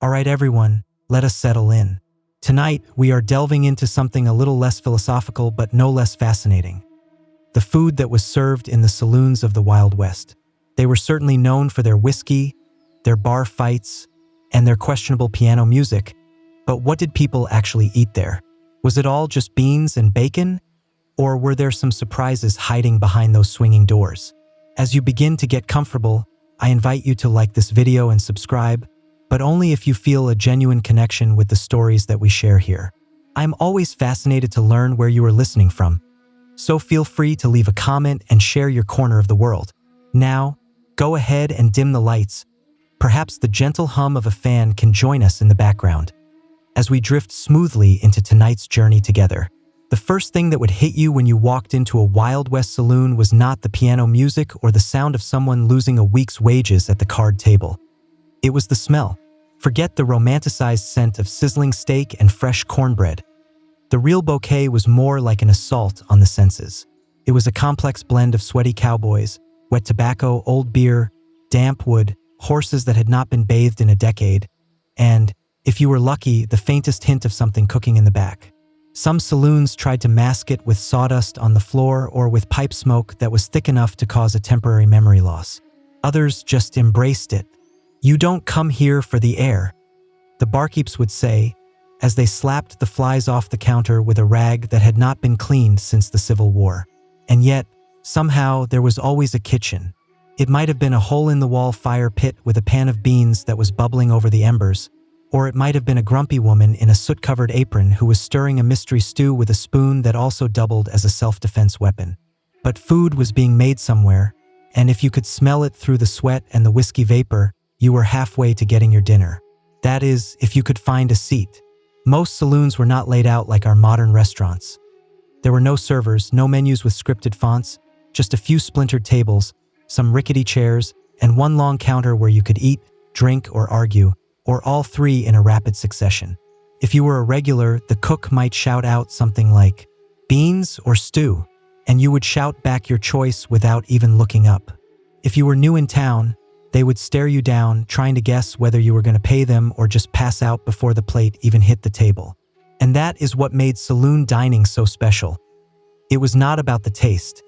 Alright everyone, let us settle in. Tonight, we are delving into something a little less philosophical but no less fascinating. The food that was served in the saloons of the Wild West. They were certainly known for their whiskey, their bar fights, and their questionable piano music. But what did people actually eat there? Was it all just beans and bacon? Or were there some surprises hiding behind those swinging doors? As you begin to get comfortable, I invite you to like this video and subscribe, but only if you feel a genuine connection with the stories that we share here. I'm always fascinated to learn where you are listening from, so feel free to leave a comment and share your corner of the world. Now, go ahead and dim the lights. Perhaps the gentle hum of a fan can join us in the background as we drift smoothly into tonight's journey together. The first thing that would hit you when you walked into a Wild West saloon was not the piano music or the sound of someone losing a week's wages at the card table. It was the smell. Forget the romanticized scent of sizzling steak and fresh cornbread. The real bouquet was more like an assault on the senses. It was a complex blend of sweaty cowboys, wet tobacco, old beer, damp wood, horses that had not been bathed in a decade, and, if you were lucky, the faintest hint of something cooking in the back. Some saloons tried to mask it with sawdust on the floor or with pipe smoke that was thick enough to cause a temporary memory loss. Others just embraced it. "You don't come here for the air," the barkeeps would say, as they slapped the flies off the counter with a rag that had not been cleaned since the Civil War. And yet, somehow, there was always a kitchen. It might have been a hole-in-the-wall fire pit with a pan of beans that was bubbling over the embers, or it might have been a grumpy woman in a soot-covered apron who was stirring a mystery stew with a spoon that also doubled as a self-defense weapon. But food was being made somewhere, and if you could smell it through the sweat and the whiskey vapor, you were halfway to getting your dinner. That is, if you could find a seat. Most saloons were not laid out like our modern restaurants. There were no servers, no menus with scripted fonts, just a few splintered tables, some rickety chairs, and one long counter where you could eat, drink, or argue, or all three in a rapid succession. If you were a regular, the cook might shout out something like, "Beans or stew?" and you would shout back your choice without even looking up. If you were new in town, they would stare you down, trying to guess whether you were going to pay them or just pass out before the plate even hit the table. And that is what made saloon dining so special. It was not about the taste.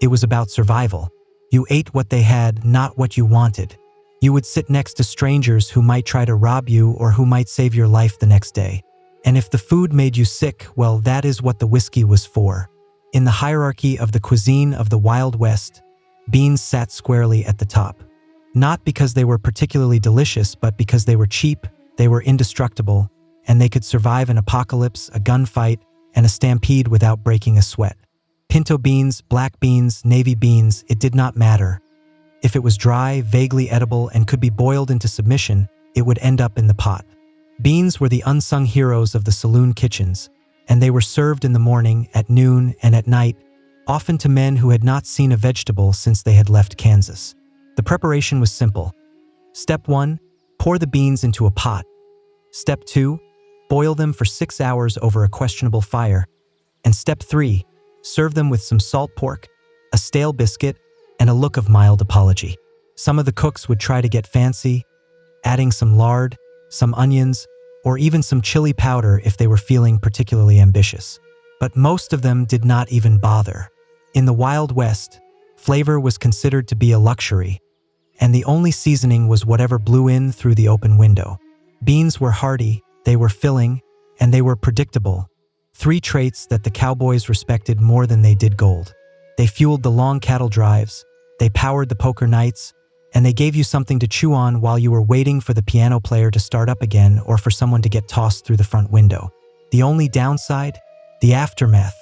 It was about survival. You ate what they had, not what you wanted. You would sit next to strangers who might try to rob you or who might save your life the next day. And if the food made you sick, well, that is what the whiskey was for. In the hierarchy of the cuisine of the Wild West, beans sat squarely at the top. Not because they were particularly delicious, but because they were cheap, they were indestructible, and they could survive an apocalypse, a gunfight, and a stampede without breaking a sweat. Pinto beans, black beans, navy beans, it did not matter. If it was dry, vaguely edible, and could be boiled into submission, it would end up in the pot. Beans were the unsung heroes of the saloon kitchens, and they were served in the morning, at noon, and at night, often to men who had not seen a vegetable since they had left Kansas. The preparation was simple. Step 1, pour the beans into a pot. Step 2, boil them for 6 hours over a questionable fire. And Step 3, serve them with some salt pork, a stale biscuit, and a look of mild apology. Some of the cooks would try to get fancy, adding some lard, some onions, or even some chili powder if they were feeling particularly ambitious. But most of them did not even bother. In the Wild West, flavor was considered to be a luxury, and the only seasoning was whatever blew in through the open window. Beans were hearty, they were filling, and they were predictable. 3 traits that the Cowboys respected more than they did gold. They fueled the long cattle drives, they powered the poker nights, and they gave you something to chew on while you were waiting for the piano player to start up again or for someone to get tossed through the front window. The only downside? The aftermath.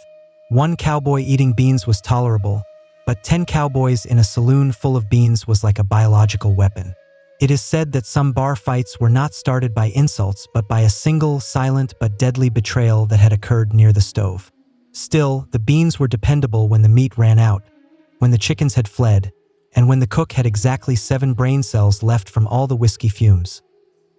1 cowboy eating beans was tolerable, but 10 cowboys in a saloon full of beans was like a biological weapon. It is said that some bar fights were not started by insults but by a single, silent but deadly betrayal that had occurred near the stove. Still, the beans were dependable when the meat ran out, when the chickens had fled, and when the cook had exactly 7 brain cells left from all the whiskey fumes.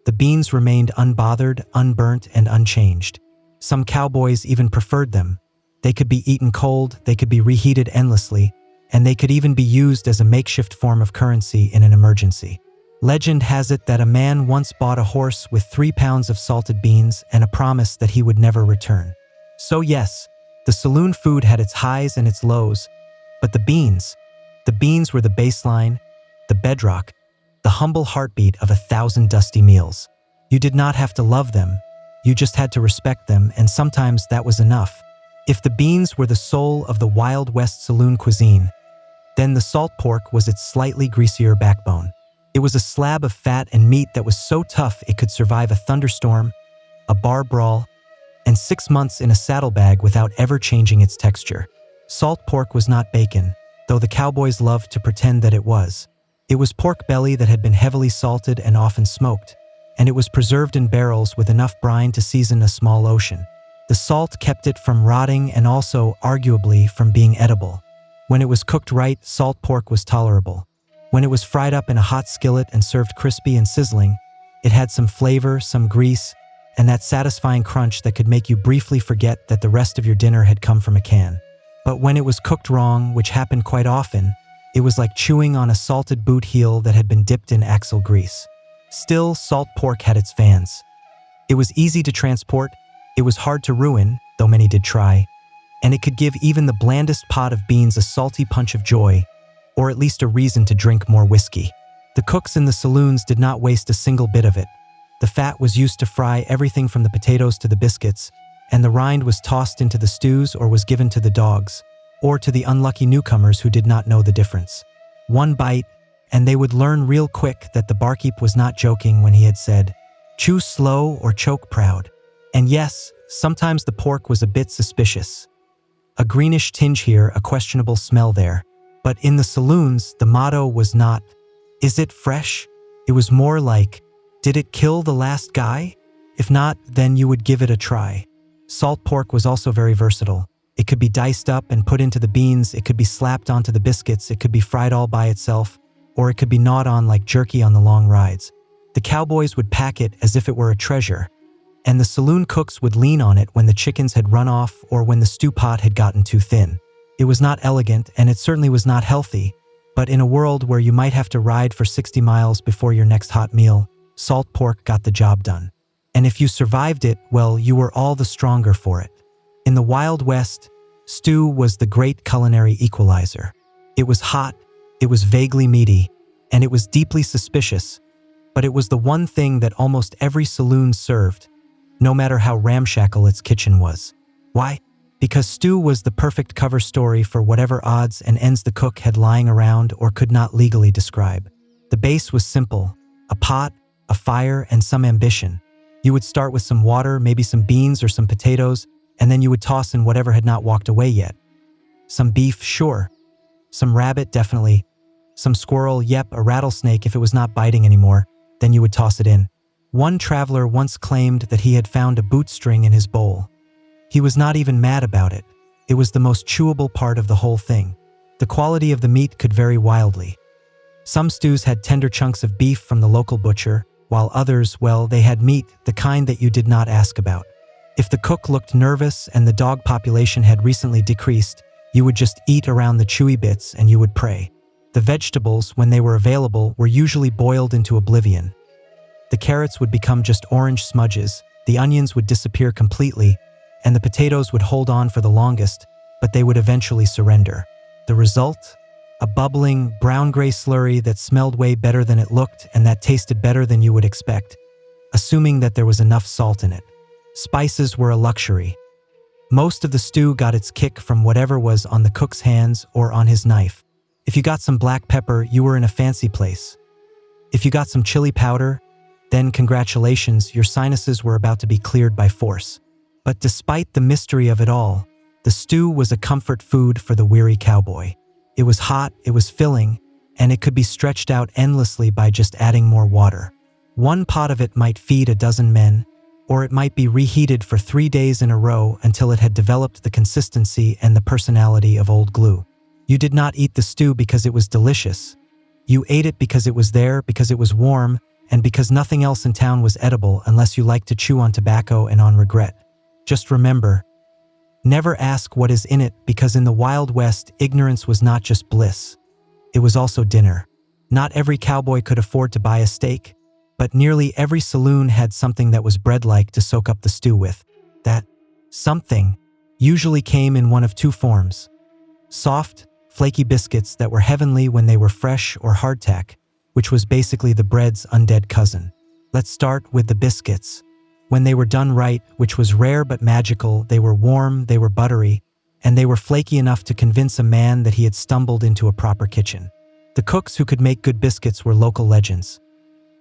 The beans remained unbothered, unburnt, and unchanged. Some cowboys even preferred them. They could be eaten cold, they could be reheated endlessly, and they could even be used as a makeshift form of currency in an emergency. Legend has it that a man once bought a horse with 3 pounds of salted beans and a promise that he would never return. So yes, the saloon food had its highs and its lows, but the beans were the baseline, the bedrock, the humble heartbeat of 1,000 dusty meals. You did not have to love them, you just had to respect them, and sometimes that was enough. If the beans were the soul of the Wild West saloon cuisine, then the salt pork was its slightly greasier backbone. It was a slab of fat and meat that was so tough it could survive a thunderstorm, a bar brawl, and 6 months in a saddlebag without ever changing its texture. Salt pork was not bacon, though the Cowboys loved to pretend that it was. It was pork belly that had been heavily salted and often smoked, and it was preserved in barrels with enough brine to season a small ocean. The salt kept it from rotting and also, arguably, from being edible. When it was cooked right, salt pork was tolerable. When it was fried up in a hot skillet and served crispy and sizzling, it had some flavor, some grease, and that satisfying crunch that could make you briefly forget that the rest of your dinner had come from a can. But when it was cooked wrong, which happened quite often, it was like chewing on a salted boot heel that had been dipped in axle grease. Still, salt pork had its fans. It was easy to transport, it was hard to ruin, though many did try, and it could give even the blandest pot of beans a salty punch of joy, or at least a reason to drink more whiskey. The cooks in the saloons did not waste a single bit of it. The fat was used to fry everything from the potatoes to the biscuits, and the rind was tossed into the stews or was given to the dogs, or to the unlucky newcomers who did not know the difference. One bite, and they would learn real quick that the barkeep was not joking when he had said, "Chew slow or choke proud." And yes, sometimes the pork was a bit suspicious. A greenish tinge here, a questionable smell there. But in the saloons, the motto was not, "Is it fresh?" It was more like, "Did it kill the last guy? If not, then you would give it a try." Salt pork was also very versatile. It could be diced up and put into the beans, it could be slapped onto the biscuits, it could be fried all by itself, or it could be gnawed on like jerky on the long rides. The Cowboys would pack it as if it were a treasure, and the saloon cooks would lean on it when the chickens had run off or when the stew pot had gotten too thin. It was not elegant, and it certainly was not healthy, but in a world where you might have to ride for 60 miles before your next hot meal, salt pork got the job done. And if you survived it, well, you were all the stronger for it. In the Wild West, stew was the great culinary equalizer. It was hot, it was vaguely meaty, and it was deeply suspicious, but it was the one thing that almost every saloon served, no matter how ramshackle its kitchen was. Why? Because stew was the perfect cover story for whatever odds and ends the cook had lying around or could not legally describe. The base was simple: a pot, a fire, and some ambition. You would start with some water, maybe some beans or some potatoes, and then you would toss in whatever had not walked away yet. Some beef, sure. Some rabbit, definitely. Some squirrel, yep, a rattlesnake if it was not biting anymore, then you would toss it in. One traveler once claimed that he had found a boot string in his bowl. He was not even mad about it. It was the most chewable part of the whole thing. The quality of the meat could vary wildly. Some stews had tender chunks of beef from the local butcher, while others, well, they had meat, the kind that you did not ask about. If the cook looked nervous and the dog population had recently decreased, you would just eat around the chewy bits and you would pray. The vegetables, when they were available, were usually boiled into oblivion. The carrots would become just orange smudges, the onions would disappear completely, and the potatoes would hold on for the longest, but they would eventually surrender. The result? A bubbling, brown-gray slurry that smelled way better than it looked and that tasted better than you would expect, assuming that there was enough salt in it. Spices were a luxury. Most of the stew got its kick from whatever was on the cook's hands or on his knife. If you got some black pepper, you were in a fancy place. If you got some chili powder, then congratulations, your sinuses were about to be cleared by force. But despite the mystery of it all, the stew was a comfort food for the weary cowboy. It was hot, it was filling, and it could be stretched out endlessly by just adding more water. One pot of it might feed a dozen men, or it might be reheated for 3 days in a row until it had developed the consistency and the personality of old glue. You did not eat the stew because it was delicious. You ate it because it was there, because it was warm, and because nothing else in town was edible unless you liked to chew on tobacco and on regret. Just remember, never ask what is in it, because in the Wild West, ignorance was not just bliss. It was also dinner. Not every cowboy could afford to buy a steak, but nearly every saloon had something that was bread-like to soak up the stew with. That something usually came in one of two forms: soft, flaky biscuits that were heavenly when they were fresh, or hardtack, which was basically the bread's undead cousin. Let's start with the biscuits. When they were done right, which was rare but magical, they were warm, they were buttery, and they were flaky enough to convince a man that he had stumbled into a proper kitchen. The cooks who could make good biscuits were local legends.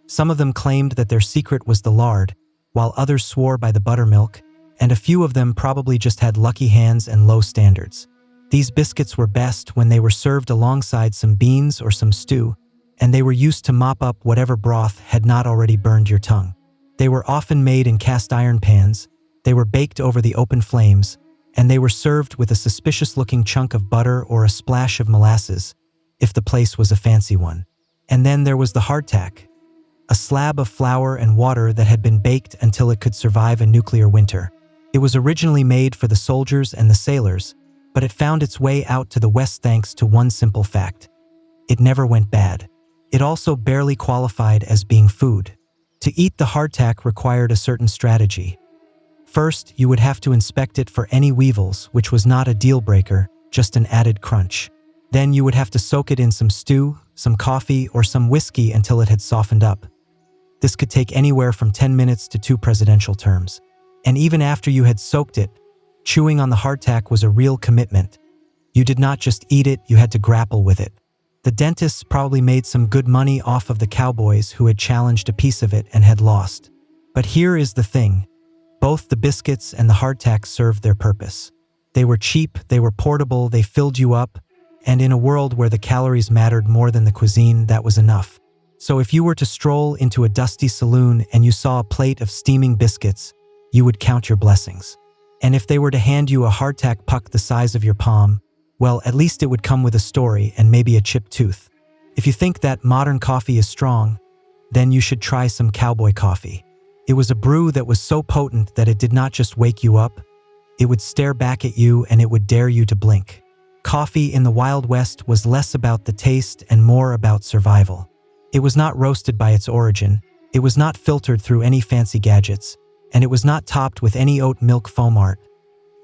Some of them claimed that their secret was the lard, while others swore by the buttermilk, and a few of them probably just had lucky hands and low standards. These biscuits were best when they were served alongside some beans or some stew, and they were used to mop up whatever broth had not already burned your tongue. They were often made in cast iron pans, they were baked over the open flames, and they were served with a suspicious-looking chunk of butter or a splash of molasses, if the place was a fancy one. And then there was the hardtack, a slab of flour and water that had been baked until it could survive a nuclear winter. It was originally made for the soldiers and the sailors, but it found its way out to the West thanks to one simple fact: it never went bad. It also barely qualified as being food. To eat the hardtack required a certain strategy. First, you would have to inspect it for any weevils, which was not a deal breaker, just an added crunch. Then you would have to soak it in some stew, some coffee, or some whiskey until it had softened up. This could take anywhere from 10 minutes to 2 presidential terms. And even after you had soaked it, chewing on the hardtack was a real commitment. You did not just eat it, you had to grapple with it. The dentists probably made some good money off of the cowboys who had challenged a piece of it and had lost. But here is the thing: both the biscuits and the hardtack served their purpose. They were cheap, they were portable, they filled you up, and in a world where the calories mattered more than the cuisine, that was enough. So if you were to stroll into a dusty saloon and you saw a plate of steaming biscuits, you would count your blessings. And if they were to hand you a hardtack puck the size of your palm, well, at least it would come with a story and maybe a chipped tooth. If you think that modern coffee is strong, then you should try some Cowboy coffee. It was a brew that was so potent that it did not just wake you up, it would stare back at you and it would dare you to blink. Coffee in the Wild West was less about the taste and more about survival. It was not roasted by its origin, it was not filtered through any fancy gadgets, and it was not topped with any oat milk foam art.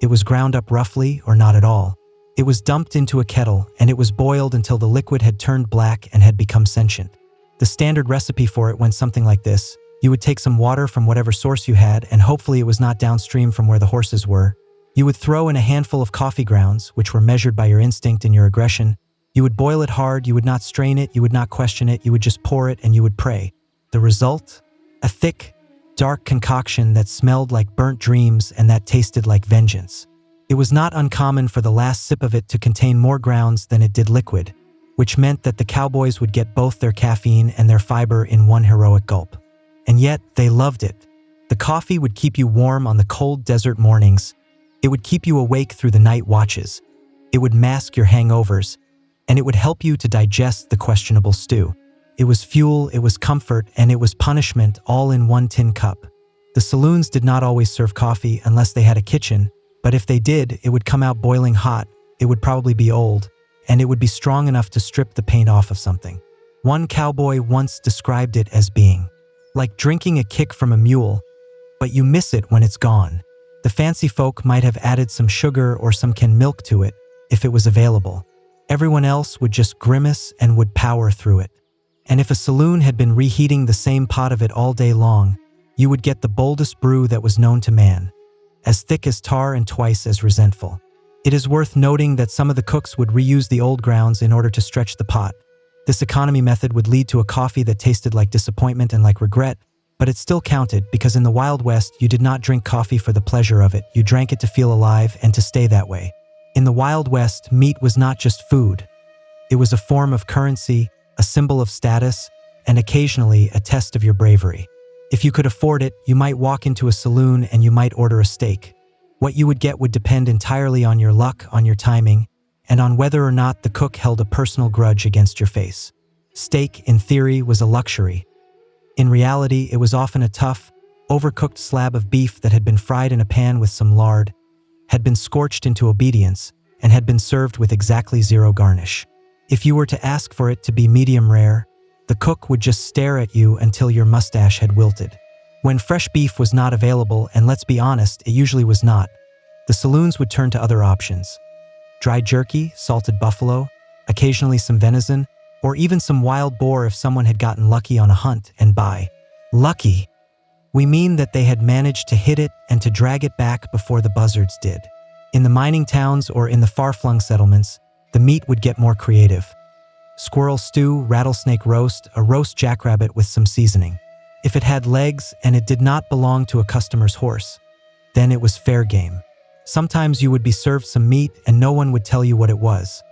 It was ground up roughly or not at all. It was dumped into a kettle, and it was boiled until the liquid had turned black and had become sentient. The standard recipe for it went something like this. You would take some water from whatever source you had, and hopefully it was not downstream from where the horses were. You would throw in a handful of coffee grounds, which were measured by your instinct and your aggression. You would boil it hard, you would not strain it, you would not question it, you would just pour it and you would pray. The result? A thick, dark concoction that smelled like burnt dreams and that tasted like vengeance. It was not uncommon for the last sip of it to contain more grounds than it did liquid, which meant that the cowboys would get both their caffeine and their fiber in one heroic gulp. And yet, they loved it. The coffee would keep you warm on the cold desert mornings. It would keep you awake through the night watches. It would mask your hangovers, and it would help you to digest the questionable stew. It was fuel, it was comfort, and it was punishment all in one tin cup. The saloons did not always serve coffee unless they had a kitchen, but if they did, it would come out boiling hot, it would probably be old, and it would be strong enough to strip the paint off of something. One cowboy once described it as being like drinking a kick from a mule, but you miss it when it's gone. The fancy folk might have added some sugar or some canned milk to it, if it was available. Everyone else would just grimace and would power through it. And if a saloon had been reheating the same pot of it all day long, you would get the boldest brew that was known to man, as thick as tar and twice as resentful. It is worth noting that some of the cooks would reuse the old grounds in order to stretch the pot. This economy method would lead to a coffee that tasted like disappointment and like regret, but it still counted because in the Wild West you did not drink coffee for the pleasure of it, you drank it to feel alive and to stay that way. In the Wild West, meat was not just food. It was a form of currency, a symbol of status, and occasionally a test of your bravery. If you could afford it, you might walk into a saloon and you might order a steak. What you would get would depend entirely on your luck, on your timing, and on whether or not the cook held a personal grudge against your face. Steak, in theory, was a luxury. In reality, it was often a tough, overcooked slab of beef that had been fried in a pan with some lard, had been scorched into obedience, and had been served with exactly zero garnish. If you were to ask for it to be medium rare, The cook would just stare at you until your mustache had wilted. When fresh beef was not available, and let's be honest, it usually was not, the saloons would turn to other options. Dry jerky, salted buffalo, occasionally some venison, or even some wild boar if someone had gotten lucky on a hunt. And by lucky, we mean that they had managed to hit it and to drag it back before the buzzards did. In the mining towns or in the far-flung settlements, the meat would get more creative. Squirrel stew, rattlesnake roast, a roast jackrabbit with some seasoning. If it had legs and it did not belong to a customer's horse, then it was fair game. Sometimes you would be served some meat and no one would tell you what it was.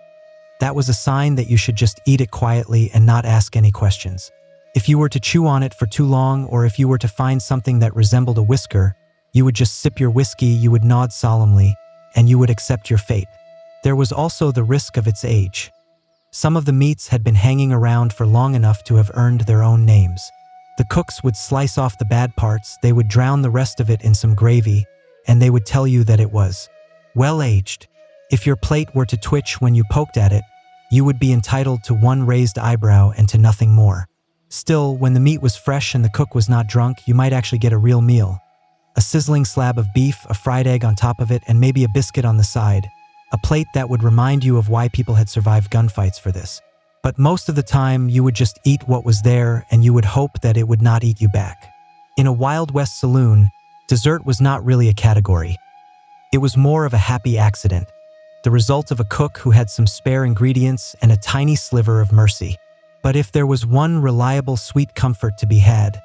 That was a sign that you should just eat it quietly and not ask any questions. If you were to chew on it for too long, or if you were to find something that resembled a whisker, you would just sip your whiskey, you would nod solemnly, and you would accept your fate. There was also the risk of its age. Some of the meats had been hanging around for long enough to have earned their own names. The cooks would slice off the bad parts, they would drown the rest of it in some gravy, and they would tell you that it was well-aged. If your plate were to twitch when you poked at it, you would be entitled to one raised eyebrow and to nothing more. Still, when the meat was fresh and the cook was not drunk, you might actually get a real meal. A sizzling slab of beef, a fried egg on top of it, and maybe a biscuit on the side. A plate that would remind you of why people had survived gunfights for this. But most of the time, you would just eat what was there and you would hope that it would not eat you back. In a Wild West saloon, dessert was not really a category. It was more of a happy accident, the result of a cook who had some spare ingredients and a tiny sliver of mercy. But if there was one reliable sweet comfort to be had,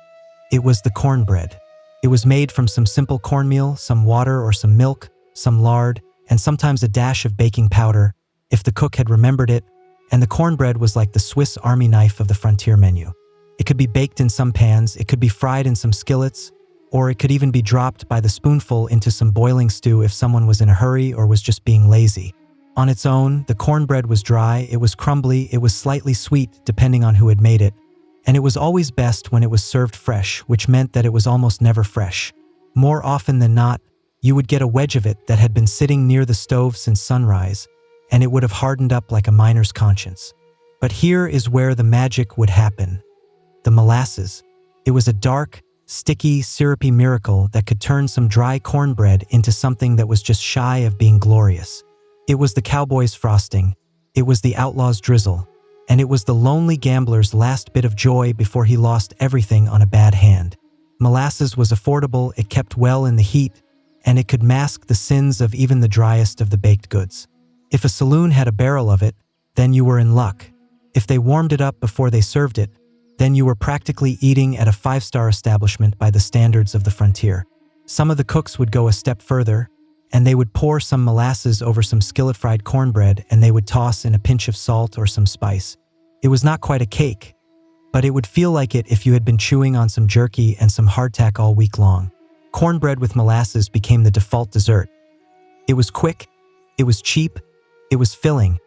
it was the cornbread. It was made from some simple cornmeal, some water or some milk, some lard, and sometimes a dash of baking powder, if the cook had remembered it, and the cornbread was like the Swiss Army knife of the frontier menu. It could be baked in some pans, it could be fried in some skillets, or it could even be dropped by the spoonful into some boiling stew if someone was in a hurry or was just being lazy. On its own, the cornbread was dry, it was crumbly, it was slightly sweet depending on who had made it, and it was always best when it was served fresh, which meant that it was almost never fresh. More often than not, you would get a wedge of it that had been sitting near the stove since sunrise, and it would have hardened up like a miner's conscience. But here is where the magic would happen. The molasses. It was a dark, sticky, syrupy miracle that could turn some dry cornbread into something that was just shy of being glorious. It was the Cowboys' frosting, it was the outlaw's drizzle, and it was the lonely gambler's last bit of joy before he lost everything on a bad hand. Molasses was affordable, it kept well in the heat, and it could mask the sins of even the driest of the baked goods. If a saloon had a barrel of it, then you were in luck. If they warmed it up before they served it, then you were practically eating at a five-star establishment by the standards of the frontier. Some of the cooks would go a step further, and they would pour some molasses over some skillet-fried cornbread and they would toss in a pinch of salt or some spice. It was not quite a cake, but it would feel like it if you had been chewing on some jerky and some hardtack all week long. Cornbread with molasses became the default dessert. It was quick, it was cheap, it was filling,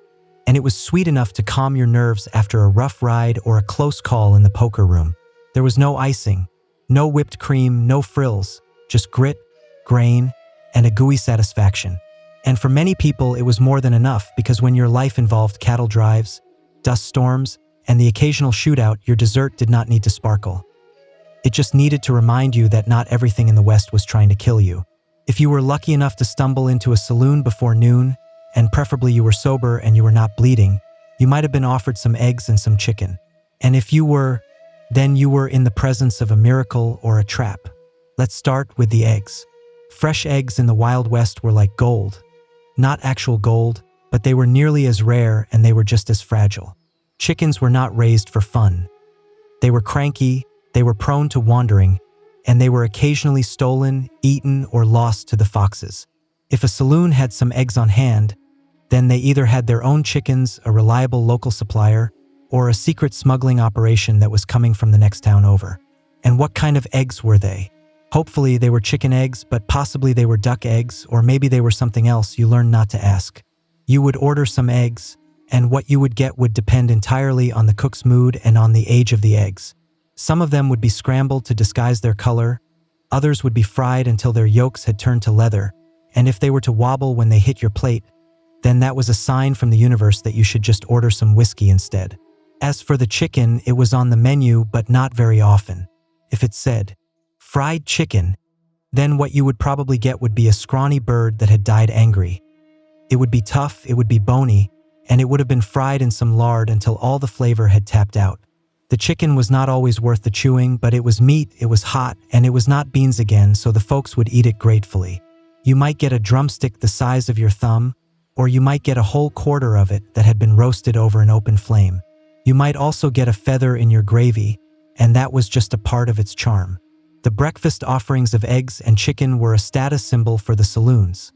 and it was sweet enough to calm your nerves after a rough ride or a close call in the poker room. There was no icing, no whipped cream, no frills, just grit, grain, and a gooey satisfaction. And for many people, it was more than enough because when your life involved cattle drives, dust storms, and the occasional shootout, your dessert did not need to sparkle. It just needed to remind you that not everything in the West was trying to kill you. If you were lucky enough to stumble into a saloon before noon, and preferably you were sober and you were not bleeding, you might have been offered some eggs and some chicken. And if you were, then you were in the presence of a miracle or a trap. Let's start with the eggs. Fresh eggs in the Wild West were like gold. Not actual gold, but they were nearly as rare and they were just as fragile. Chickens were not raised for fun. They were cranky, they were prone to wandering, and they were occasionally stolen, eaten, or lost to the foxes. If a saloon had some eggs on hand, then they either had their own chickens, a reliable local supplier, or a secret smuggling operation that was coming from the next town over. And what kind of eggs were they? Hopefully they were chicken eggs, but possibly they were duck eggs, or maybe they were something else you learned not to ask. You would order some eggs, and what you would get would depend entirely on the cook's mood and on the age of the eggs. Some of them would be scrambled to disguise their color, others would be fried until their yolks had turned to leather, and if they were to wobble when they hit your plate, then that was a sign from the universe that you should just order some whiskey instead. As for the chicken, it was on the menu but not very often. If it said, fried chicken, then what you would probably get would be a scrawny bird that had died angry. It would be tough, it would be bony, and it would have been fried in some lard until all the flavor had tapped out. The chicken was not always worth the chewing, but it was meat, it was hot, and it was not beans again, so the folks would eat it gratefully. You might get a drumstick the size of your thumb, or you might get a whole quarter of it that had been roasted over an open flame. You might also get a feather in your gravy, and that was just a part of its charm. The breakfast offerings of eggs and chicken were a status symbol for the saloons.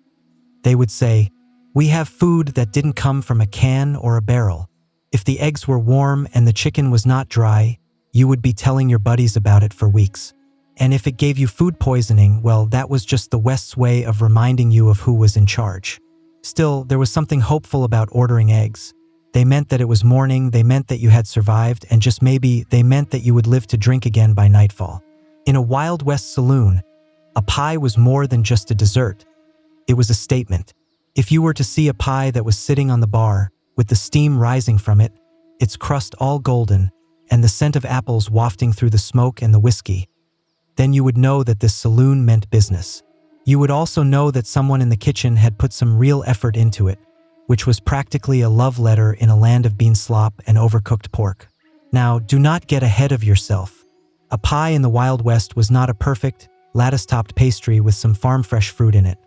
They would say, "We have food that didn't come from a can or a barrel." If the eggs were warm and the chicken was not dry, you would be telling your buddies about it for weeks. And if it gave you food poisoning, well, that was just the West's way of reminding you of who was in charge. Still, there was something hopeful about ordering eggs. They meant that it was morning, they meant that you had survived, and just maybe they meant that you would live to drink again by nightfall. In a Wild West saloon, a pie was more than just a dessert. It was a statement. If you were to see a pie that was sitting on the bar, with the steam rising from it, its crust all golden, and the scent of apples wafting through the smoke and the whiskey, then you would know that this saloon meant business. You would also know that someone in the kitchen had put some real effort into it, which was practically a love letter in a land of bean slop and overcooked pork. Now, do not get ahead of yourself. A pie in the Wild West was not a perfect, lattice-topped pastry with some farm-fresh fruit in it.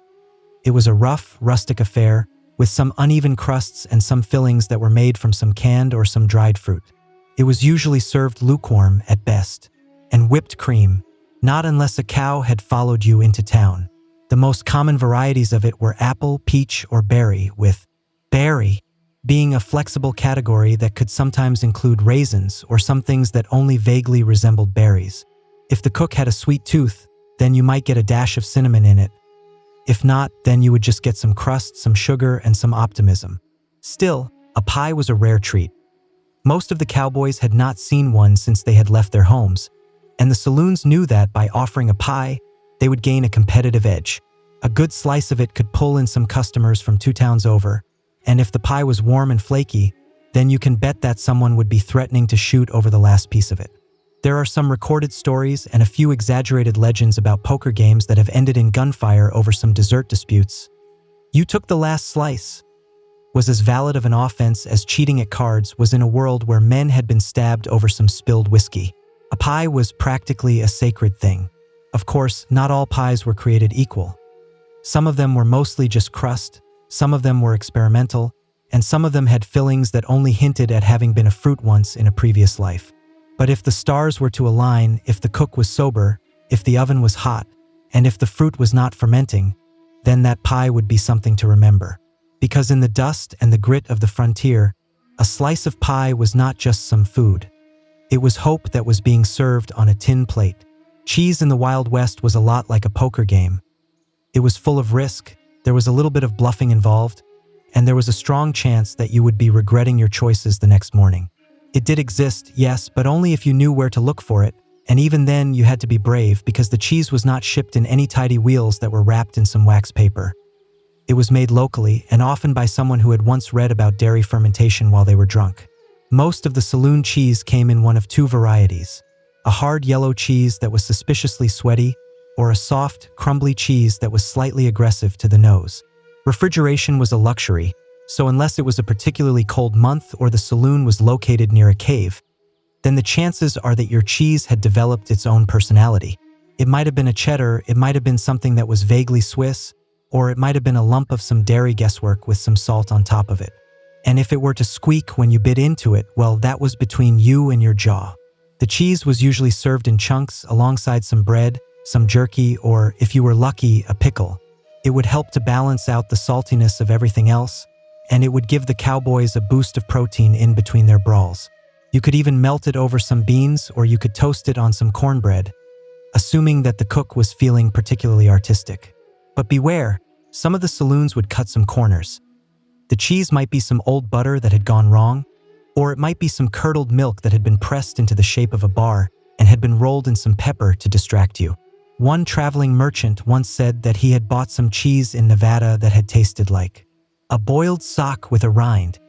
It was a rough, rustic affair, with some uneven crusts and some fillings that were made from some canned or some dried fruit. It was usually served lukewarm at best, and whipped cream, not unless a cow had followed you into town. The most common varieties of it were apple, peach, or berry, with berry being a flexible category that could sometimes include raisins or some things that only vaguely resembled berries. If the cook had a sweet tooth, then you might get a dash of cinnamon in it. If not, then you would just get some crust, some sugar, and some optimism. Still, a pie was a rare treat. Most of the cowboys had not seen one since they had left their homes, and the saloons knew that by offering a pie, they would gain a competitive edge. A good slice of it could pull in some customers from 2 towns over, and if the pie was warm and flaky, then you can bet that someone would be threatening to shoot over the last piece of it. There are some recorded stories and a few exaggerated legends about poker games that have ended in gunfire over some dessert disputes. "You took the last slice" was as valid of an offense as cheating at cards was in a world where men had been stabbed over some spilled whiskey. A pie was practically a sacred thing. Of course, not all pies were created equal. Some of them were mostly just crust, some of them were experimental, and some of them had fillings that only hinted at having been a fruit once in a previous life. But if the stars were to align, if the cook was sober, if the oven was hot, and if the fruit was not fermenting, then that pie would be something to remember. Because in the dust and the grit of the frontier, a slice of pie was not just some food. It was hope that was being served on a tin plate. Cheese in the Wild West was a lot like a poker game. It was full of risk, there was a little bit of bluffing involved, and there was a strong chance that you would be regretting your choices the next morning. It did exist, yes, but only if you knew where to look for it, and even then you had to be brave because the cheese was not shipped in any tidy wheels that were wrapped in some wax paper. It was made locally, and often by someone who had once read about dairy fermentation while they were drunk. Most of the saloon cheese came in one of 2 varieties: a hard yellow cheese that was suspiciously sweaty, or a soft, crumbly cheese that was slightly aggressive to the nose. Refrigeration was a luxury, so unless it was a particularly cold month or the saloon was located near a cave, then the chances are that your cheese had developed its own personality. It might have been a cheddar, it might have been something that was vaguely Swiss, or it might have been a lump of some dairy guesswork with some salt on top of it. And if it were to squeak when you bit into it, well, that was between you and your jaw. The cheese was usually served in chunks alongside some bread, some jerky, or, if you were lucky, a pickle. It would help to balance out the saltiness of everything else, and it would give the cowboys a boost of protein in between their brawls. You could even melt it over some beans, or you could toast it on some cornbread, assuming that the cook was feeling particularly artistic. But beware, some of the saloons would cut some corners. The cheese might be some old butter that had gone wrong, or it might be some curdled milk that had been pressed into the shape of a bar and had been rolled in some pepper to distract you. One traveling merchant once said that he had bought some cheese in Nevada that had tasted like a boiled sock with a rind.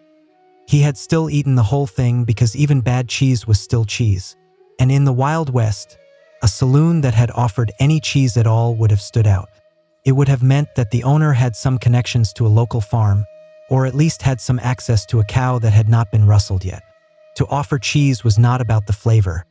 He had still eaten the whole thing because even bad cheese was still cheese. And in the Wild West, a saloon that had offered any cheese at all would have stood out. It would have meant that the owner had some connections to a local farm, or at least had some access to a cow that had not been rustled yet. To offer cheese was not about the flavor.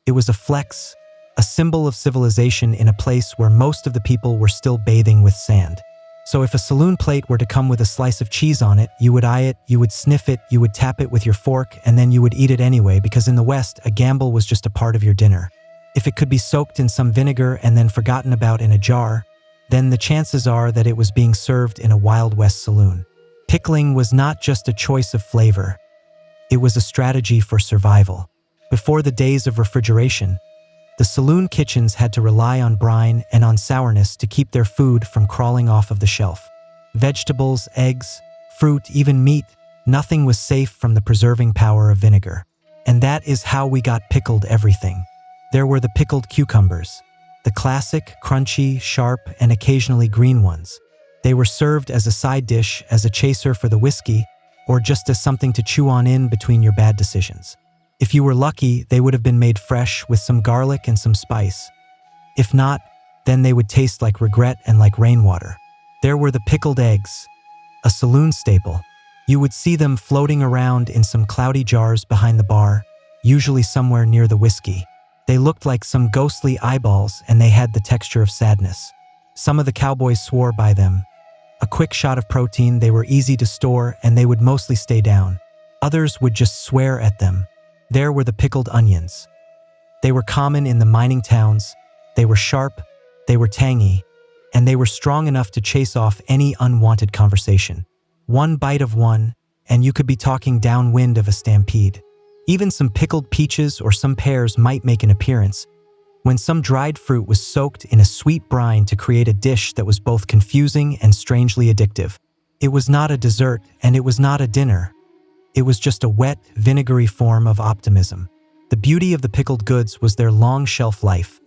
It was a flex, a symbol of civilization in a place where most of the people were still bathing with sand. So if a saloon plate were to come with a slice of cheese on it, you would eye it, you would sniff it, you would tap it with your fork, and then you would eat it anyway, because in the West, a gamble was just a part of your dinner. If it could be soaked in some vinegar and then forgotten about in a jar, then the chances are that it was being served in a Wild West saloon. Pickling was not just a choice of flavor. It was a strategy for survival. Before the days of refrigeration, the saloon kitchens had to rely on brine and on sourness to keep their food from crawling off of the shelf. Vegetables, eggs, fruit, even meat, nothing was safe from the preserving power of vinegar. And that is how we got pickled everything. There were the pickled cucumbers, the classic, crunchy, sharp, and occasionally green ones. They were served as a side dish, as a chaser for the whiskey, or just as something to chew on in between your bad decisions. If you were lucky, they would have been made fresh with some garlic and some spice. If not, then they would taste like regret and like rainwater. There were the pickled eggs, a saloon staple. You would see them floating around in some cloudy jars behind the bar, usually somewhere near the whiskey. They looked like some ghostly eyeballs, and they had the texture of sadness. Some of the cowboys swore by them. A quick shot of protein, they were easy to store, and they would mostly stay down. Others would just swear at them. There were the pickled onions. They were common in the mining towns. They were sharp, they were tangy, and they were strong enough to chase off any unwanted conversation. One bite of one, and you could be talking downwind of a stampede. Even some pickled peaches or some pears might make an appearance, when some dried fruit was soaked in a sweet brine to create a dish that was both confusing and strangely addictive. It was not a dessert, and it was not a dinner. It was just a wet, vinegary form of optimism. The beauty of the pickled goods was their long shelf life.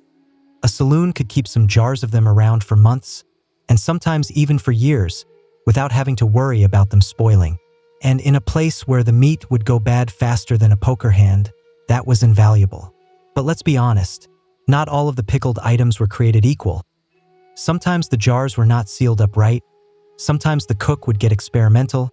A saloon could keep some jars of them around for months, and sometimes even for years, without having to worry about them spoiling. And in a place where the meat would go bad faster than a poker hand, that was invaluable. But let's be honest, not all of the pickled items were created equal. Sometimes the jars were not sealed up right, sometimes the cook would get experimental,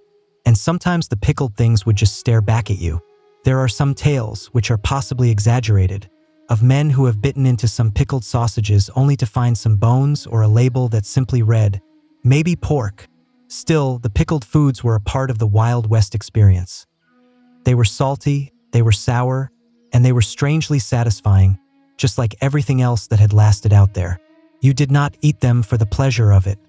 and sometimes the pickled things would just stare back at you. There are some tales, which are possibly exaggerated, of men who have bitten into some pickled sausages only to find some bones or a label that simply read, "Maybe pork." Still, the pickled foods were a part of the Wild West experience. They were salty, they were sour, and they were strangely satisfying, just like everything else that had lasted out there. You did not eat them for the pleasure of it.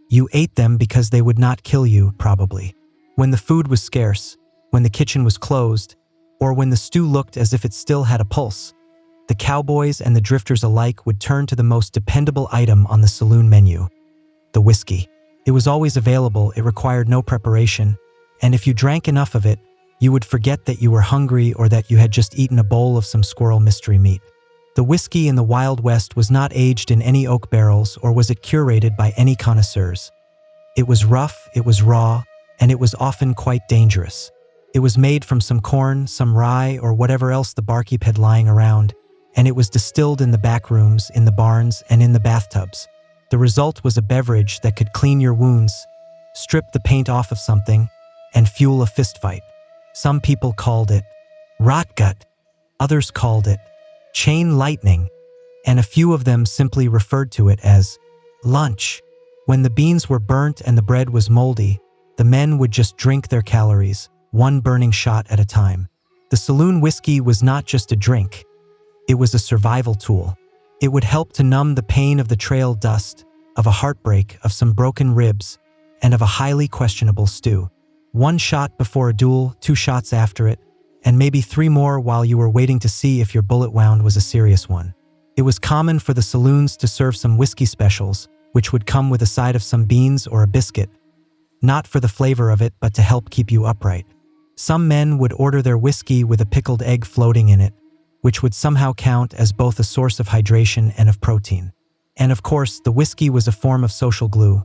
You ate them because they would not kill you, probably. When the food was scarce, when the kitchen was closed, or when the stew looked as if it still had a pulse, the cowboys and the drifters alike would turn to the most dependable item on the saloon menu, the whiskey. It was always available, it required no preparation, and if you drank enough of it, you would forget that you were hungry or that you had just eaten a bowl of some squirrel mystery meat. The whiskey in the Wild West was not aged in any oak barrels, or was it curated by any connoisseurs. It was rough, it was raw, and it was often quite dangerous. It was made from some corn, some rye, or whatever else the barkeep had lying around, and it was distilled in the back rooms, in the barns, and in the bathtubs. The result was a beverage that could clean your wounds, strip the paint off of something, and fuel a fistfight. Some people called it rotgut, others called it chain lightning, and a few of them simply referred to it as lunch. When the beans were burnt and the bread was moldy, the men would just drink their calories, one burning shot at a time. The saloon whiskey was not just a drink. It was a survival tool. It would help to numb the pain of the trail dust, of a heartbreak, of some broken ribs, and of a highly questionable stew. One shot before a duel, 2 shots after it, and maybe 3 more while you were waiting to see if your bullet wound was a serious one. It was common for the saloons to serve some whiskey specials, which would come with a side of some beans or a biscuit, not for the flavor of it, but to help keep you upright. Some men would order their whiskey with a pickled egg floating in it, which would somehow count as both a source of hydration and of protein. And of course, the whiskey was a form of social glue.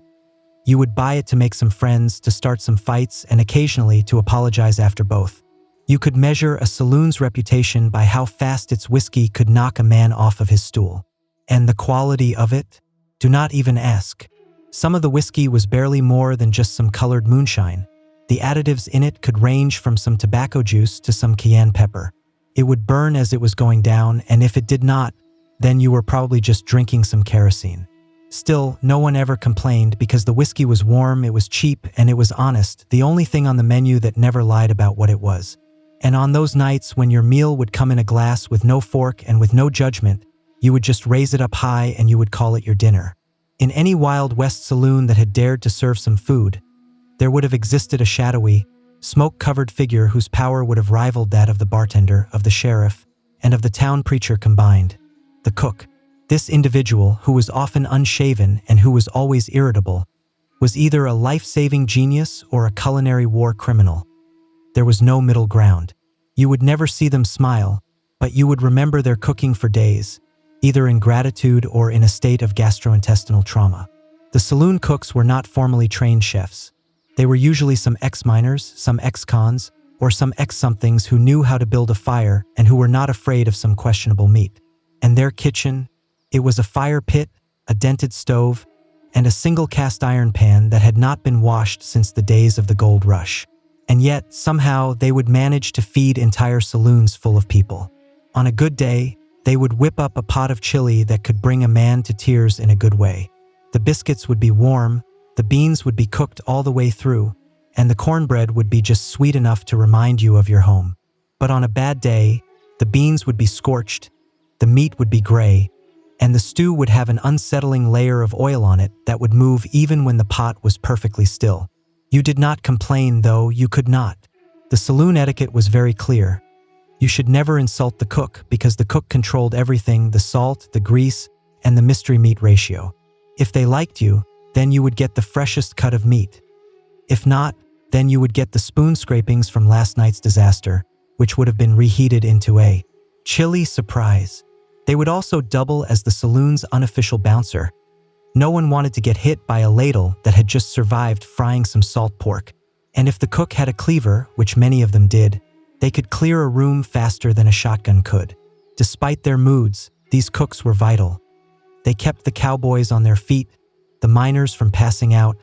You would buy it to make some friends, to start some fights, and occasionally to apologize after both. You could measure a saloon's reputation by how fast its whiskey could knock a man off of his stool. And the quality of it? Do not even ask. Some of the whiskey was barely more than just some colored moonshine. The additives in it could range from some tobacco juice to some cayenne pepper. It would burn as it was going down, and if it did not, then you were probably just drinking some kerosene. Still, no one ever complained because the whiskey was warm, it was cheap, and it was honest, the only thing on the menu that never lied about what it was. And on those nights when your meal would come in a glass with no fork and with no judgment, you would just raise it up high and you would call it your dinner. In any Wild West saloon that had dared to serve some food, there would have existed a shadowy, smoke-covered figure whose power would have rivaled that of the bartender, of the sheriff, and of the town preacher combined. The cook. This individual, who was often unshaven and who was always irritable, was either a life-saving genius or a culinary war criminal. There was no middle ground. You would never see them smile, but you would remember their cooking for days, either in gratitude or in a state of gastrointestinal trauma. The saloon cooks were not formally trained chefs. They were usually some ex-miners, some ex-cons, or some ex-somethings who knew how to build a fire and who were not afraid of some questionable meat. And their kitchen, it was a fire pit, a dented stove, and a single cast iron pan that had not been washed since the days of the gold rush. And yet, somehow, they would manage to feed entire saloons full of people. On a good day, they would whip up a pot of chili that could bring a man to tears in a good way. The biscuits would be warm, the beans would be cooked all the way through, and the cornbread would be just sweet enough to remind you of your home. But on a bad day, the beans would be scorched, the meat would be gray, and the stew would have an unsettling layer of oil on it that would move even when the pot was perfectly still. You did not complain, though, you could not. The saloon etiquette was very clear. You should never insult the cook because the cook controlled everything, the salt, the grease, and the mystery meat ratio. If they liked you, then you would get the freshest cut of meat. If not, then you would get the spoon scrapings from last night's disaster, which would have been reheated into a chili surprise. They would also double as the saloon's unofficial bouncer. No one wanted to get hit by a ladle that had just survived frying some salt pork. And if the cook had a cleaver, which many of them did, they could clear a room faster than a shotgun could. Despite their moods, these cooks were vital. They kept the cowboys on their feet, the miners from passing out,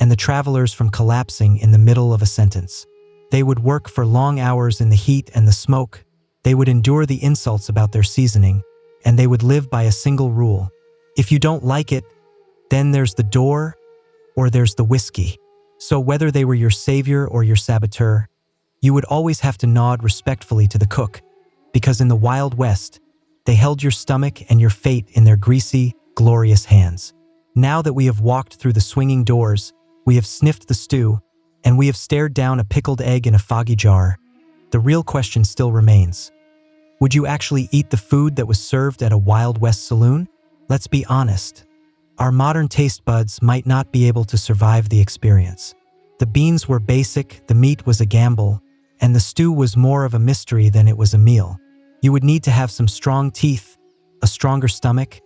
and the travelers from collapsing in the middle of a sentence. They would work for long hours in the heat and the smoke. They would endure the insults about their seasoning, and they would live by a single rule. If you don't like it, then there's the door, or there's the whiskey. So whether they were your savior or your saboteur, you would always have to nod respectfully to the cook, because in the Wild West, they held your stomach and your fate in their greasy, glorious hands. Now that we have walked through the swinging doors, we have sniffed the stew, and we have stared down a pickled egg in a foggy jar, the real question still remains. Would you actually eat the food that was served at a Wild West saloon? Let's be honest. Our modern taste buds might not be able to survive the experience. The beans were basic, the meat was a gamble, and the stew was more of a mystery than it was a meal. You would need to have some strong teeth, a stronger stomach,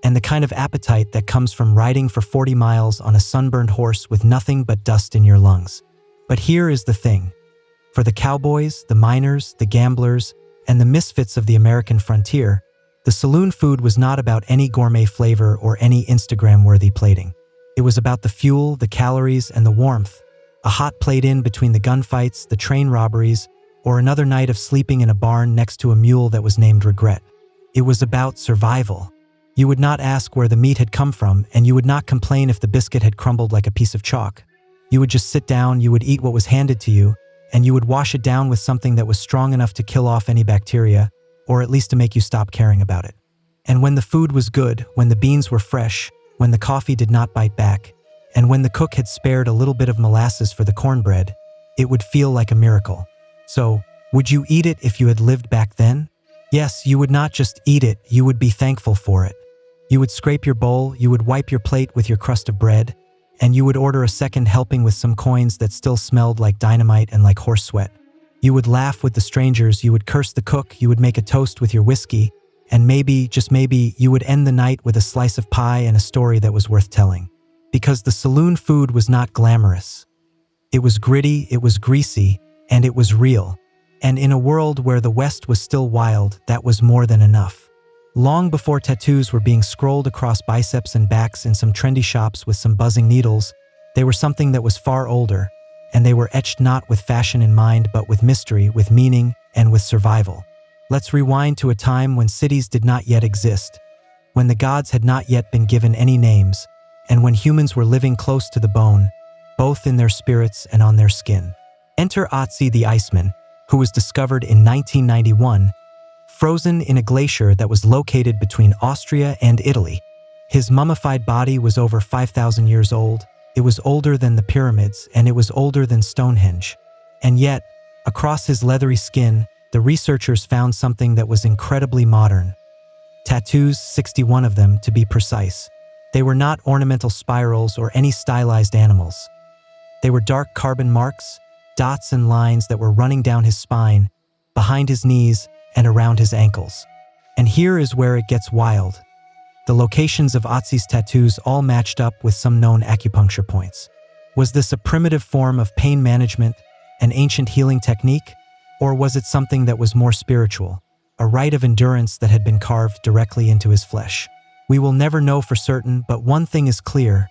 and the kind of appetite that comes from riding for 40 miles on a sunburned horse with nothing but dust in your lungs. But here is the thing. For the cowboys, the miners, the gamblers, and the misfits of the American frontier, the saloon food was not about any gourmet flavor or any Instagram-worthy plating. It was about the fuel, the calories, and the warmth, a hot plate in between the gunfights, the train robberies, or another night of sleeping in a barn next to a mule that was named Regret. It was about survival. You would not ask where the meat had come from, and you would not complain if the biscuit had crumbled like a piece of chalk. You would just sit down, you would eat what was handed to you, and you would wash it down with something that was strong enough to kill off any bacteria, or at least to make you stop caring about it. And when the food was good, when the beans were fresh, when the coffee did not bite back, and when the cook had spared a little bit of molasses for the cornbread, it would feel like a miracle. So, would you eat it if you had lived back then? Yes, you would not just eat it, you would be thankful for it. You would scrape your bowl, you would wipe your plate with your crust of bread, and you would order a second helping with some coins that still smelled like dynamite and like horse sweat. You would laugh with the strangers, you would curse the cook, you would make a toast with your whiskey, and maybe, just maybe, you would end the night with a slice of pie and a story that was worth telling. because the saloon food was not glamorous. It was gritty, it was greasy, and it was real. And in a world where the West was still wild, that was more than enough. Long before tattoos were being scrolled across biceps and backs in some trendy shops with some buzzing needles, they were something that was far older, and they were etched not with fashion in mind but with mystery, with meaning, and with survival. Let's rewind to a time when cities did not yet exist, when the gods had not yet been given any names, and when humans were living close to the bone, both in their spirits and on their skin. Enter Otzi the Iceman, who was discovered in 1991, frozen in a glacier that was located between Austria and Italy. His mummified body was over 5,000 years old. It was older than the pyramids, and it was older than Stonehenge. And yet, across his leathery skin, the researchers found something that was incredibly modern. Tattoos, 61 of them to be precise. They were not ornamental spirals or any stylized animals. They were dark carbon marks, dots and lines that were running down his spine, behind his knees, and around his ankles. And here is where it gets wild. The locations of Otzi's tattoos all matched up with some known acupuncture points. Was this a primitive form of pain management, an ancient healing technique, or was it something that was more spiritual, a rite of endurance that had been carved directly into his flesh? We will never know for certain, but one thing is clear.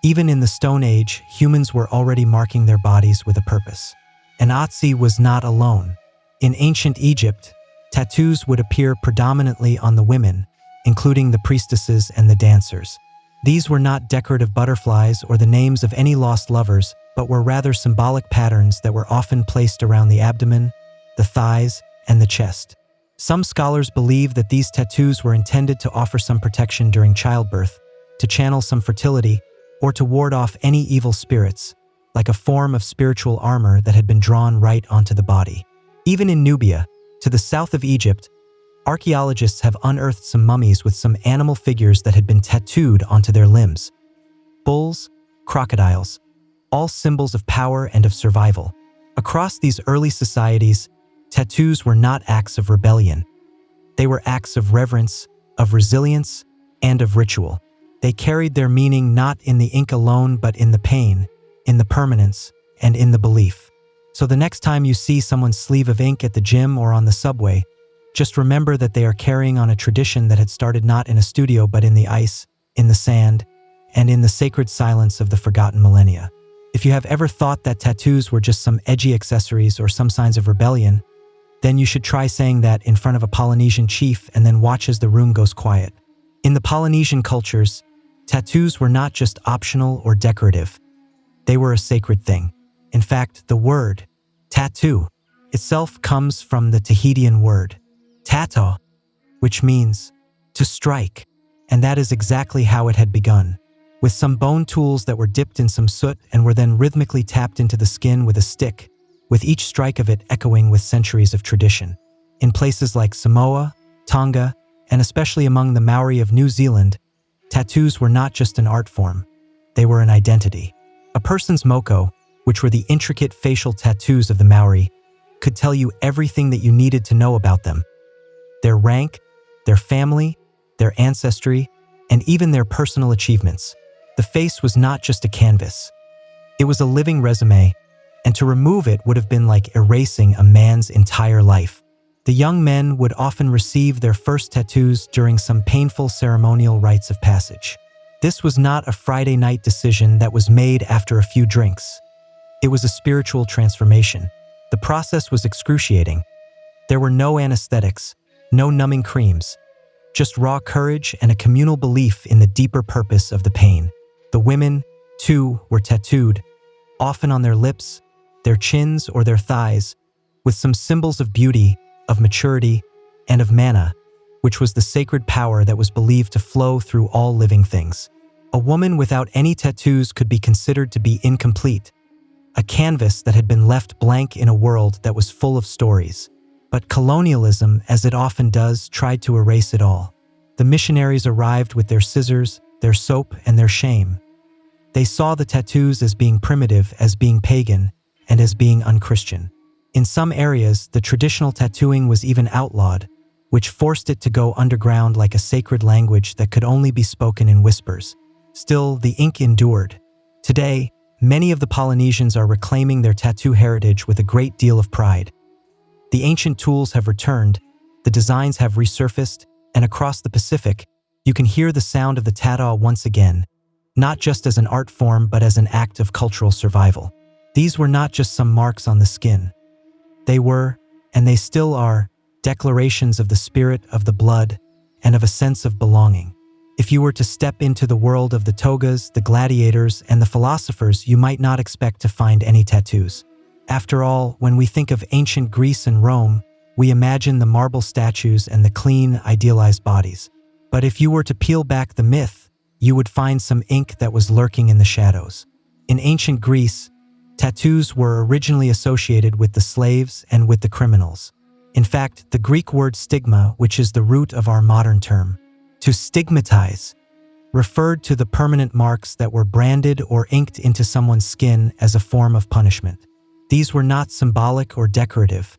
Even in the Stone Age, humans were already marking their bodies with a purpose. And Otzi was not alone. In ancient Egypt, tattoos would appear predominantly on the women, including the priestesses and the dancers. These were not decorative butterflies or the names of any lost lovers, but were rather symbolic patterns that were often placed around the abdomen, the thighs, and the chest. Some scholars believe that these tattoos were intended to offer some protection during childbirth, to channel some fertility, or to ward off any evil spirits, like a form of spiritual armor that had been drawn right onto the body. Even in Nubia, to the south of Egypt, archaeologists have unearthed some mummies with some animal figures that had been tattooed onto their limbs. Bulls, crocodiles, all symbols of power and of survival. Across these early societies, tattoos were not acts of rebellion. They were acts of reverence, of resilience, and of ritual. They carried their meaning not in the ink alone but in the pain, in the permanence, and in the belief. So the next time you see someone's sleeve of ink at the gym or on the subway, just remember that they are carrying on a tradition that had started not in a studio but in the ice, in the sand, and in the sacred silence of the forgotten millennia. If you have ever thought that tattoos were just some edgy accessories or some signs of rebellion, then you should try saying that in front of a Polynesian chief and then watch as the room goes quiet. In the Polynesian cultures, tattoos were not just optional or decorative. They were a sacred thing. In fact, the word tattoo itself comes from the Tahitian word tato, which means to strike. And that is exactly how it had begun, with some bone tools that were dipped in some soot and were then rhythmically tapped into the skin with a stick, with each strike of it echoing with centuries of tradition. In places like Samoa, Tonga, and especially among the Maori of New Zealand, tattoos were not just an art form, they were an identity. A person's moko, which were the intricate facial tattoos of the Maori, could tell you everything that you needed to know about them. Their rank, their family, their ancestry, and even their personal achievements. The face was not just a canvas. It was a living resume, and to remove it would have been like erasing a man's entire life. The young men would often receive their first tattoos during some painful ceremonial rites of passage. This was not a Friday night decision that was made after a few drinks. It was a spiritual transformation. The process was excruciating. There were no anesthetics, no numbing creams, just raw courage and a communal belief in the deeper purpose of the pain. The women, too, were tattooed, often on their lips, their chins, or their thighs, with some symbols of beauty, of maturity, and of mana, which was the sacred power that was believed to flow through all living things. A woman without any tattoos could be considered to be incomplete, a canvas that had been left blank in a world that was full of stories. But colonialism, as it often does, tried to erase it all. The missionaries arrived with their scissors, their soap, and their shame. They saw the tattoos as being primitive, as being pagan, and as being unchristian. In some areas, the traditional tattooing was even outlawed, which forced it to go underground like a sacred language that could only be spoken in whispers. Still, the ink endured. Today, many of the Polynesians are reclaiming their tattoo heritage with a great deal of pride. The ancient tools have returned, the designs have resurfaced, and across the Pacific, you can hear the sound of the tattoo once again, not just as an art form but as an act of cultural survival. These were not just some marks on the skin. They were, and they still are, declarations of the spirit, of the blood, and of a sense of belonging. If you were to step into the world of the togas, the gladiators, and the philosophers, you might not expect to find any tattoos. After all, when we think of ancient Greece and Rome, we imagine the marble statues and the clean, idealized bodies. But if you were to peel back the myth, you would find some ink that was lurking in the shadows. In ancient Greece, tattoos were originally associated with the slaves and with the criminals. In fact, the Greek word stigma, which is the root of our modern term, to stigmatize, referred to the permanent marks that were branded or inked into someone's skin as a form of punishment. These were not symbolic or decorative.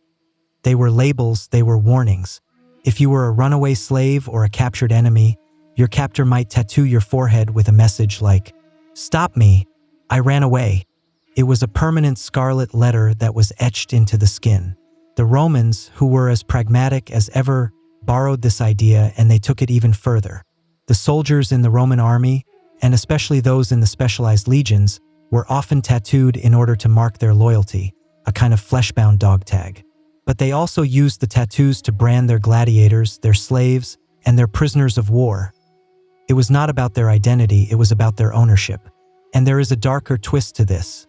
They were labels, they were warnings. If you were a runaway slave or a captured enemy, your captor might tattoo your forehead with a message like, "Stop me, I ran away." It was a permanent scarlet letter that was etched into the skin. The Romans, who were as pragmatic as ever, borrowed this idea and they took it even further. The soldiers in the Roman army, and especially those in the specialized legions, were often tattooed in order to mark their loyalty, a kind of flesh-bound dog tag. But they also used the tattoos to brand their gladiators, their slaves, and their prisoners of war. It was not about their identity, it was about their ownership. And there is a darker twist to this.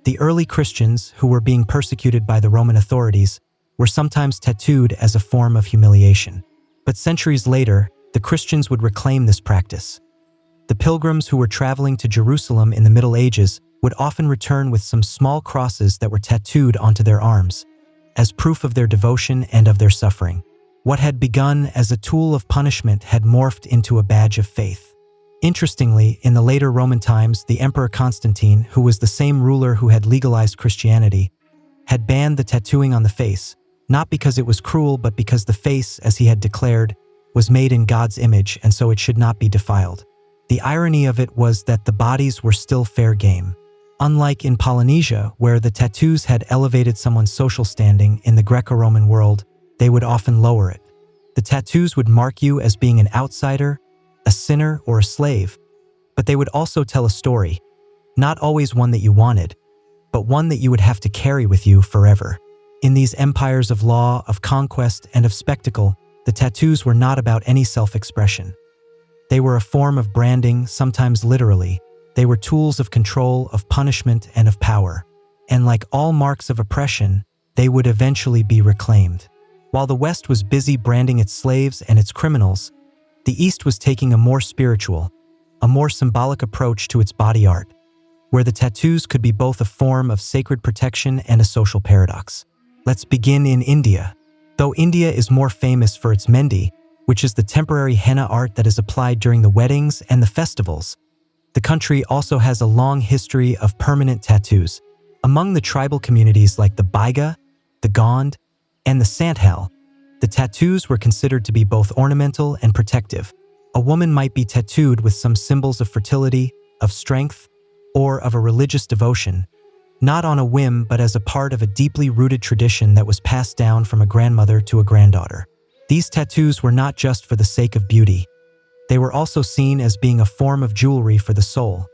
The early Christians, who were being persecuted by the Roman authorities, were sometimes tattooed as a form of humiliation. But centuries later, the Christians would reclaim this practice. The pilgrims who were traveling to Jerusalem in the Middle Ages would often return with some small crosses that were tattooed onto their arms, as proof of their devotion and of their suffering. What had begun as a tool of punishment had morphed into a badge of faith. Interestingly, in the later Roman times, the Emperor Constantine, who was the same ruler who had legalized Christianity, had banned the tattooing on the face, not because it was cruel, but because the face, as he had declared, was made in God's image and so it should not be defiled. The irony of it was that the bodies were still fair game. Unlike in Polynesia, where the tattoos had elevated someone's social standing, in the Greco-Roman world, they would often lower it. The tattoos would mark you as being an outsider, a sinner, or a slave, but they would also tell a story, not always one that you wanted, but one that you would have to carry with you forever. In these empires of law, of conquest, and of spectacle, the tattoos were not about any self-expression. They were a form of branding, sometimes literally. They were tools of control, of punishment, and of power. And like all marks of oppression, they would eventually be reclaimed. While the West was busy branding its slaves and its criminals, the East was taking a more spiritual, a more symbolic approach to its body art, where the tattoos could be both a form of sacred protection and a social paradox. Let's begin in India. Though India is more famous for its mehndi, which is the temporary henna art that is applied during the weddings and the festivals, the country also has a long history of permanent tattoos. Among the tribal communities like the Baiga, the Gond, and the Santhal, the tattoos were considered to be both ornamental and protective. A woman might be tattooed with some symbols of fertility, of strength, or of a religious devotion, not on a whim but as a part of a deeply rooted tradition that was passed down from a grandmother to a granddaughter. These tattoos were not just for the sake of beauty. They were also seen as being a form of jewelry for the soul,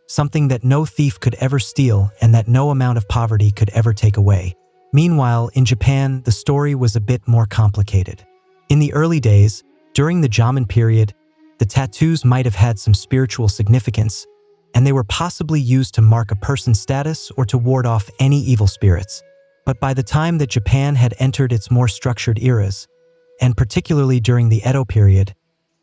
something that no thief could ever steal and that no amount of poverty could ever take away. Meanwhile, in Japan, the story was a bit more complicated. In the early days, during the Jomon period, the tattoos might have had some spiritual significance, and they were possibly used to mark a person's status or to ward off any evil spirits. But by the time that Japan had entered its more structured eras, and particularly during the Edo period,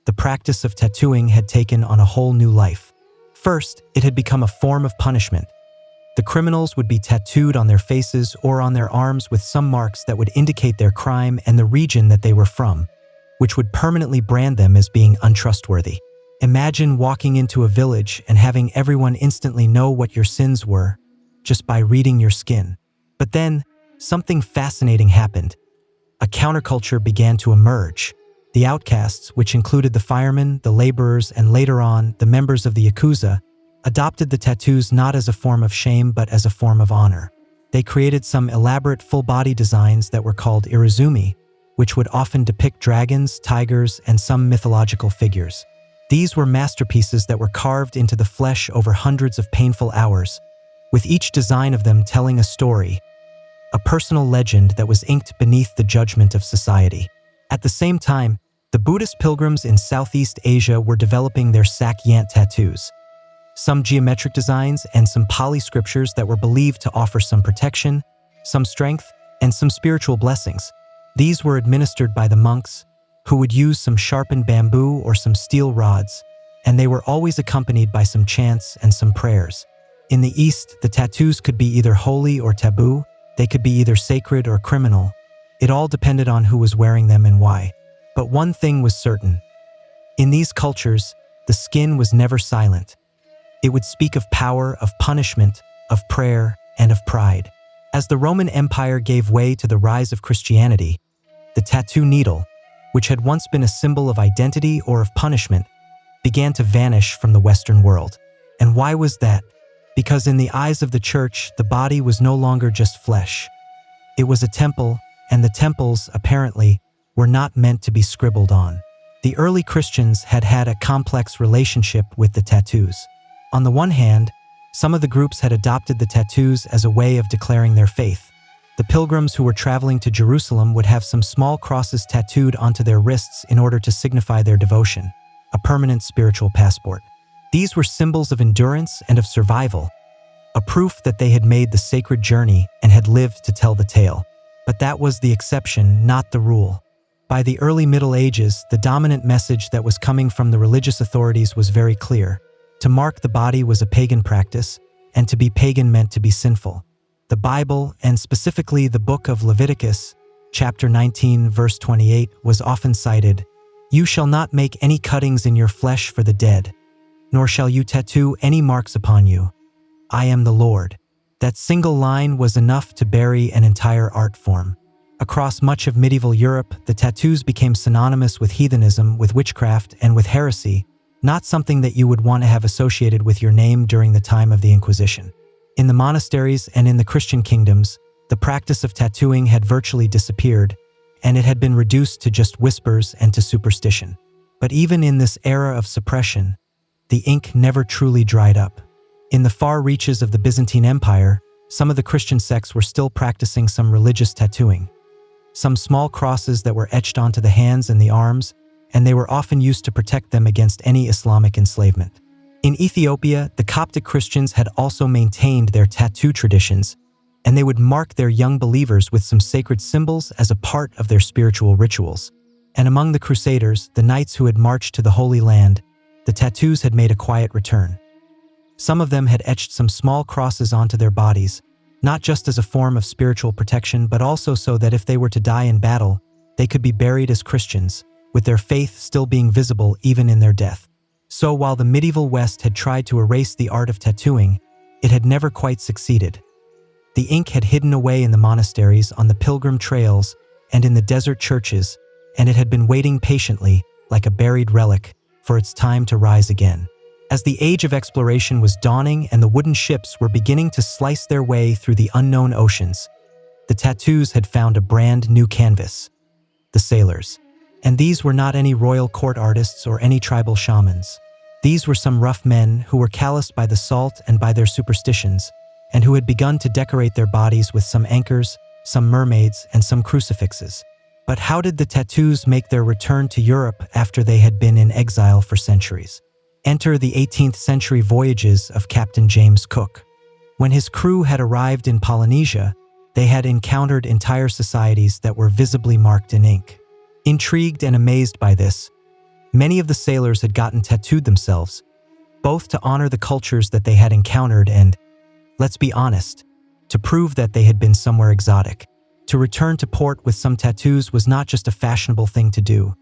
the practice of tattooing had taken on a whole new life. First, it had become a form of punishment. The criminals would be tattooed on their faces or on their arms with some marks that would indicate their crime and the region that they were from, which would permanently brand them as being untrustworthy. Imagine walking into a village and having everyone instantly know what your sins were just by reading your skin. But then, something fascinating happened. A counterculture began to emerge. The outcasts, which included the firemen, the laborers, and later on, the members of the Yakuza, adopted the tattoos not as a form of shame but as a form of honor. They created some elaborate full-body designs that were called irizumi, which would often depict dragons, tigers, and some mythological figures. These were masterpieces that were carved into the flesh over hundreds of painful hours, with each design of them telling a story, a personal legend that was inked beneath the judgment of society. At the same time, the Buddhist pilgrims in Southeast Asia were developing their sakyant tattoos, some geometric designs and some Pali scriptures that were believed to offer some protection, some strength, and some spiritual blessings. These were administered by the monks, who would use some sharpened bamboo or some steel rods, and they were always accompanied by some chants and some prayers. In the East, the tattoos could be either holy or taboo. They could be either sacred or criminal. It all depended on who was wearing them and why. But one thing was certain. In these cultures, the skin was never silent. It would speak of power, of punishment, of prayer, and of pride. As the Roman Empire gave way to the rise of Christianity, the tattoo needle, which had once been a symbol of identity or of punishment, began to vanish from the Western world. And why was that? Because in the eyes of the church, the body was no longer just flesh. It was a temple, and the temples, apparently, were not meant to be scribbled on. The early Christians had had a complex relationship with the tattoos. On the one hand, some of the groups had adopted the tattoos as a way of declaring their faith. The pilgrims who were traveling to Jerusalem would have some small crosses tattooed onto their wrists in order to signify their devotion, a permanent spiritual passport. These were symbols of endurance and of survival, a proof that they had made the sacred journey and had lived to tell the tale. But that was the exception, not the rule. By the early Middle Ages, the dominant message that was coming from the religious authorities was very clear. To mark the body was a pagan practice, and to be pagan meant to be sinful. The Bible, and specifically the book of Leviticus, chapter 19, verse 28, was often cited, "You shall not make any cuttings in your flesh for the dead, nor shall you tattoo any marks upon you. I am the Lord." That single line was enough to bury an entire art form. Across much of medieval Europe, the tattoos became synonymous with heathenism, with witchcraft, and with heresy, not something that you would want to have associated with your name during the time of the Inquisition. In the monasteries and in the Christian kingdoms, the practice of tattooing had virtually disappeared, and it had been reduced to just whispers and to superstition. But even in this era of suppression, the ink never truly dried up. In the far reaches of the Byzantine Empire, some of the Christian sects were still practicing some religious tattooing. Some small crosses that were etched onto the hands and the arms, and they were often used to protect them against any Islamic enslavement. In Ethiopia, the Coptic Christians had also maintained their tattoo traditions, and they would mark their young believers with some sacred symbols as a part of their spiritual rituals. And among the Crusaders, the knights who had marched to the Holy Land, the tattoos had made a quiet return. Some of them had etched some small crosses onto their bodies, not just as a form of spiritual protection, but also so that if they were to die in battle, they could be buried as Christians, with their faith still being visible even in their death. So while the medieval West had tried to erase the art of tattooing, it had never quite succeeded. The ink had hidden away in the monasteries, on the pilgrim trails, and in the desert churches, and it had been waiting patiently, like a buried relic, for its time to rise again. As the age of exploration was dawning and the wooden ships were beginning to slice their way through the unknown oceans, the tattoos had found a brand new canvas: the sailors. And these were not any royal court artists or any tribal shamans. These were some rough men who were calloused by the salt and by their superstitions, and who had begun to decorate their bodies with some anchors, some mermaids, and some crucifixes. But how did the tattoos make their return to Europe after they had been in exile for centuries? Enter the 18th century voyages of Captain James Cook. When his crew had arrived in Polynesia, they had encountered entire societies that were visibly marked in ink. Intrigued and amazed by this, many of the sailors had gotten tattooed themselves, both to honor the cultures that they had encountered and, let's be honest, to prove that they had been somewhere exotic. To return to port with some tattoos was not just a fashionable thing to do.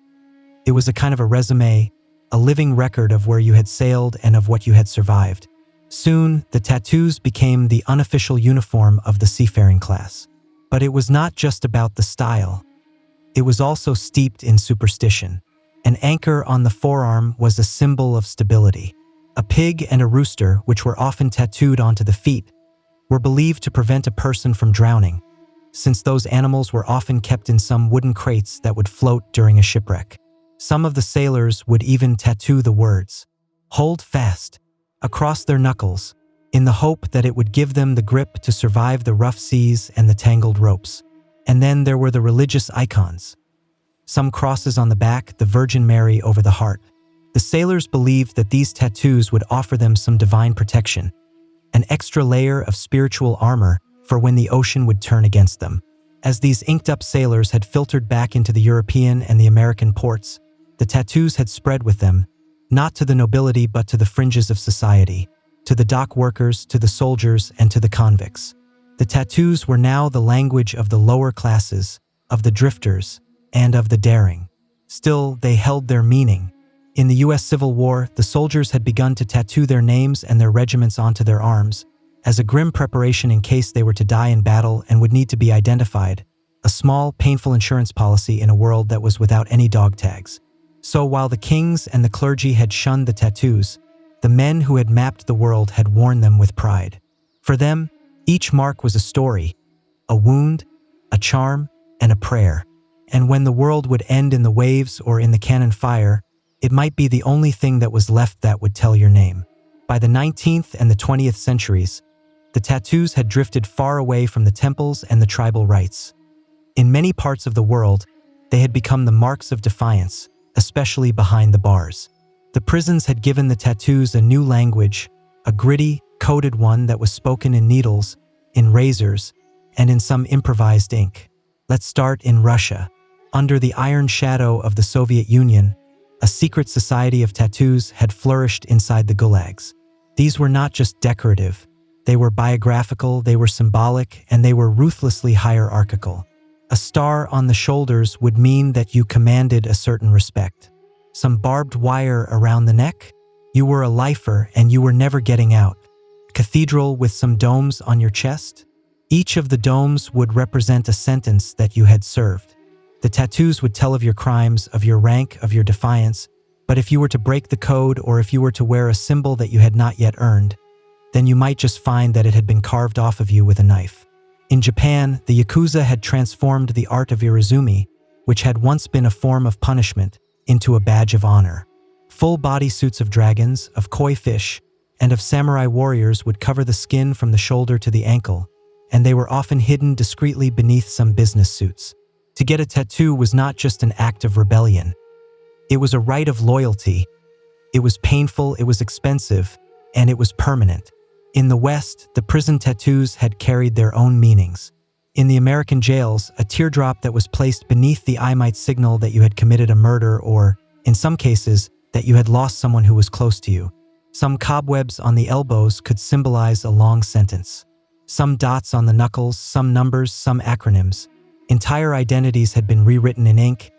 It was a kind of a resume, a living record of where you had sailed and of what you had survived. Soon, the tattoos became the unofficial uniform of the seafaring class. But it was not just about the style. it was also steeped in superstition. An anchor on the forearm was a symbol of stability. A pig and a rooster, which were often tattooed onto the feet, were believed to prevent a person from drowning, since those animals were often kept in some wooden crates that would float during a shipwreck. Some of the sailors would even tattoo the words, "Hold fast," across their knuckles, in the hope that it would give them the grip to survive the rough seas and the tangled ropes. And then there were the religious icons. Some crosses on the back, the Virgin Mary over the heart. The sailors believed that these tattoos would offer them some divine protection, an extra layer of spiritual armor for when the ocean would turn against them. As these inked-up sailors had filtered back into the European and the American ports, the tattoos had spread with them, not to the nobility but to the fringes of society, to the dock workers, to the soldiers, and to the convicts. The tattoos were now the language of the lower classes, of the drifters, and of the daring. Still, they held their meaning. In the U.S. Civil War, the soldiers had begun to tattoo their names and their regiments onto their arms, as a grim preparation in case they were to die in battle and would need to be identified, a small, painful insurance policy in a world that was without any dog tags. So while the kings and the clergy had shunned the tattoos, the men who had mapped the world had worn them with pride. For them, each mark was a story, a wound, a charm, and a prayer. And when the world would end in the waves or in the cannon fire, it might be the only thing that was left that would tell your name. By the 19th and the 20th centuries, the tattoos had drifted far away from the temples and the tribal rites. In many parts of the world, they had become the marks of defiance, especially behind the bars. The prisons had given the tattoos a new language, a gritty, coded one that was spoken in needles, in razors, and in some improvised ink. Let's start in Russia. Under the iron shadow of the Soviet Union, a secret society of tattoos had flourished inside the gulags. These were not just decorative. They were biographical, they were symbolic, and they were ruthlessly hierarchical. A star on the shoulders would mean that you commanded a certain respect. Some barbed wire around the neck? You were a lifer and you were never getting out. Cathedral with some domes on your chest? Each of the domes would represent a sentence that you had served. The tattoos would tell of your crimes, of your rank, of your defiance, but if you were to break the code or if you were to wear a symbol that you had not yet earned, then you might just find that it had been carved off of you with a knife. In Japan, the Yakuza had transformed the art of irizumi, which had once been a form of punishment, into a badge of honor. Full body suits of dragons, of koi fish, and of samurai warriors would cover the skin from the shoulder to the ankle, and they were often hidden discreetly beneath some business suits. To get a tattoo was not just an act of rebellion. It was a rite of loyalty. It was painful, it was expensive, and it was permanent. In the West, the prison tattoos had carried their own meanings. In the American jails, a teardrop that was placed beneath the eye might signal that you had committed a murder or, in some cases, that you had lost someone who was close to you. Some cobwebs on the elbows could symbolize a long sentence. Some dots on the knuckles, some numbers, some acronyms. Entire identities had been rewritten in ink,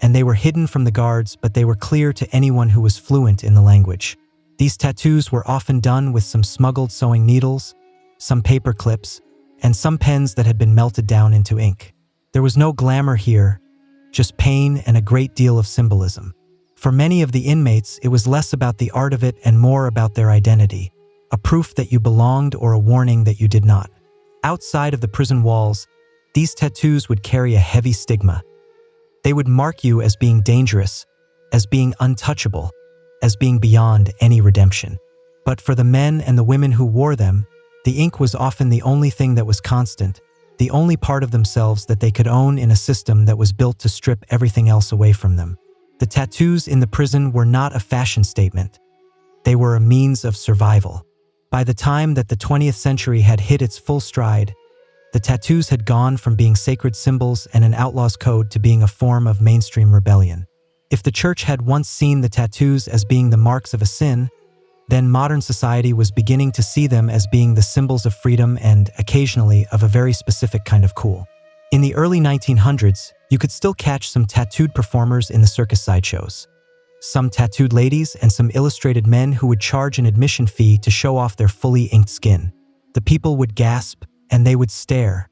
and they were hidden from the guards, but they were clear to anyone who was fluent in the language. These tattoos were often done with some smuggled sewing needles, some paper clips, and some pens that had been melted down into ink. There was no glamour here, just pain and a great deal of symbolism. For many of the inmates, it was less about the art of it and more about their identity, a proof that you belonged or a warning that you did not. Outside of the prison walls, these tattoos would carry a heavy stigma. They would mark you as being dangerous, as being untouchable, as being beyond any redemption. But for the men and the women who wore them, the ink was often the only thing that was constant, the only part of themselves that they could own in a system that was built to strip everything else away from them. The tattoos in the prison were not a fashion statement. They were a means of survival. By the time that the 20th century had hit its full stride, the tattoos had gone from being sacred symbols and an outlaw's code to being a form of mainstream rebellion. If the church had once seen the tattoos as being the marks of a sin, then modern society was beginning to see them as being the symbols of freedom and, occasionally, of a very specific kind of cool. In the early 1900s, you could still catch some tattooed performers in the circus sideshows. Some tattooed ladies and some illustrated men who would charge an admission fee to show off their fully inked skin. The people would gasp, and they would stare.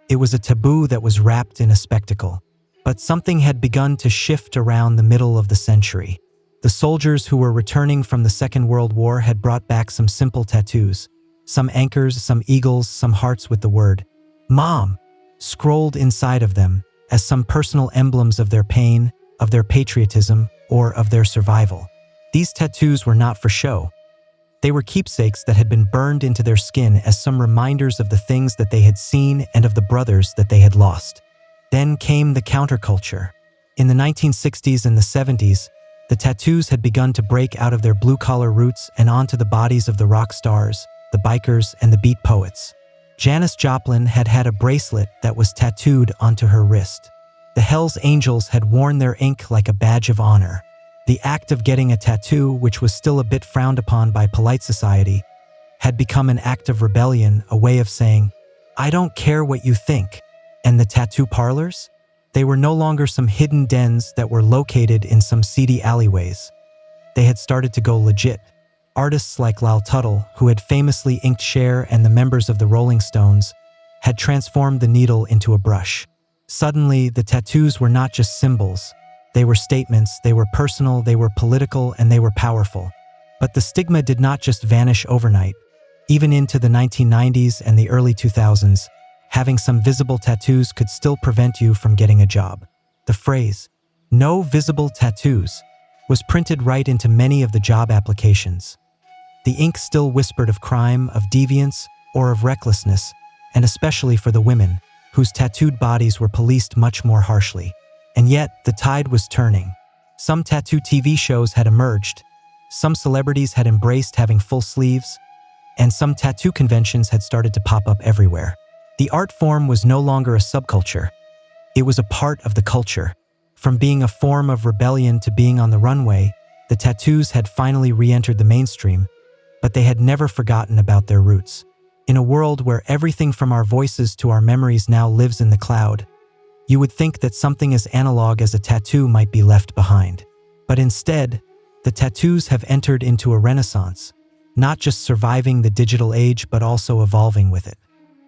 It was a taboo that was wrapped in a spectacle. But something had begun to shift around the middle of the century. The soldiers who were returning from the Second World War had brought back some simple tattoos. Some anchors, some eagles, some hearts with the word "Mom" scrolled inside of them as some personal emblems of their pain, of their patriotism, or of their survival. These tattoos were not for show. They were keepsakes that had been burned into their skin as some reminders of the things that they had seen and of the brothers that they had lost. Then came the counterculture. In the 1960s and the 70s, the tattoos had begun to break out of their blue-collar roots and onto the bodies of the rock stars, the bikers, and the beat poets. Janis Joplin had had a bracelet that was tattooed onto her wrist. The Hells Angels had worn their ink like a badge of honor. The act of getting a tattoo, which was still a bit frowned upon by polite society, had become an act of rebellion, a way of saying, "I don't care what you think." And the tattoo parlors? They were no longer some hidden dens that were located in some seedy alleyways. They had started to go legit. Artists like Lyle Tuttle, who had famously inked Cher and the members of the Rolling Stones, had transformed the needle into a brush. Suddenly, the tattoos were not just symbols. They were statements, they were personal, they were political, and they were powerful. But the stigma did not just vanish overnight. Even into the 1990s and the early 2000s, having some visible tattoos could still prevent you from getting a job. The phrase, "no visible tattoos," was printed right into many of the job applications. The ink still whispered of crime, of deviance, or of recklessness, and especially for the women, whose tattooed bodies were policed much more harshly. And yet, the tide was turning. Some tattoo TV shows had emerged, some celebrities had embraced having full sleeves, and some tattoo conventions had started to pop up everywhere. The art form was no longer a subculture. It was a part of the culture. From being a form of rebellion to being on the runway, the tattoos had finally re-entered the mainstream, but they had never forgotten about their roots. In a world where everything from our voices to our memories now lives in the cloud, you would think that something as analog as a tattoo might be left behind. But instead, the tattoos have entered into a renaissance, not just surviving the digital age but also evolving with it.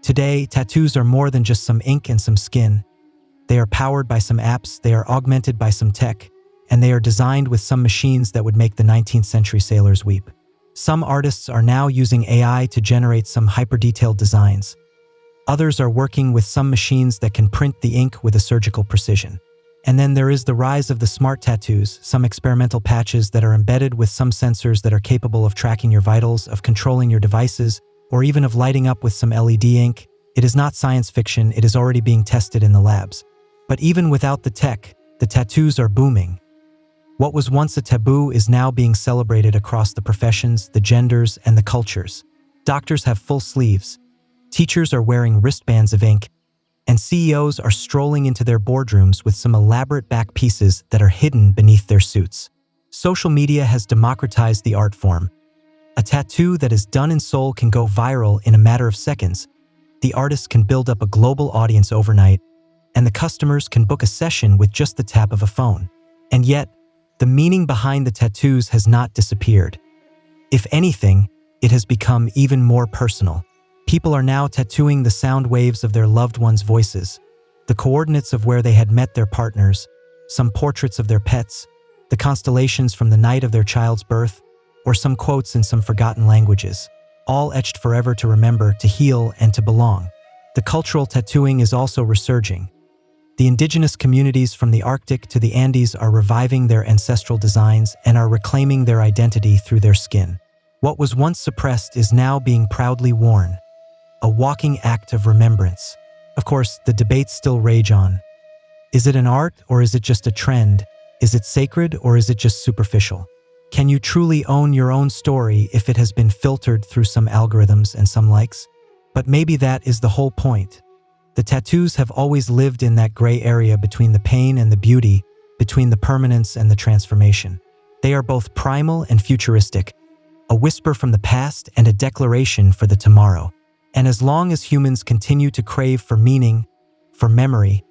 Today, tattoos are more than just some ink and some skin. They are powered by some apps, they are augmented by some tech, and they are designed with some machines that would make the 19th century sailors weep. Some artists are now using AI to generate some hyper-detailed designs. Others are working with some machines that can print the ink with a surgical precision. And then there is the rise of the smart tattoos, some experimental patches that are embedded with some sensors that are capable of tracking your vitals, of controlling your devices, or even of lighting up with some LED ink. It is not science fiction, it is already being tested in the labs. But even without the tech, the tattoos are booming. What was once a taboo is now being celebrated across the professions, the genders, and the cultures. Doctors have full sleeves. Teachers are wearing wristbands of ink, and CEOs are strolling into their boardrooms with some elaborate back pieces that are hidden beneath their suits. Social media has democratized the art form. A tattoo that is done in soul can go viral in a matter of seconds. The artist can build up a global audience overnight, and the customers can book a session with just the tap of a phone. And yet, the meaning behind the tattoos has not disappeared. If anything, it has become even more personal. People are now tattooing the sound waves of their loved ones' voices, the coordinates of where they had met their partners, some portraits of their pets, the constellations from the night of their child's birth, or some quotes in some forgotten languages, all etched forever to remember, to heal, and to belong. The cultural tattooing is also resurging. The indigenous communities from the Arctic to the Andes are reviving their ancestral designs and are reclaiming their identity through their skin. What was once suppressed is now being proudly worn. A walking act of remembrance. Of course, the debates still rage on. Is it an art or is it just a trend? Is it sacred or is it just superficial? Can you truly own your own story if it has been filtered through some algorithms and some likes? But maybe that is the whole point. The tattoos have always lived in that gray area between the pain and the beauty, between the permanence and the transformation. They are both primal and futuristic, a whisper from the past and a declaration for the tomorrow. And as long as humans continue to crave for meaning, for memory,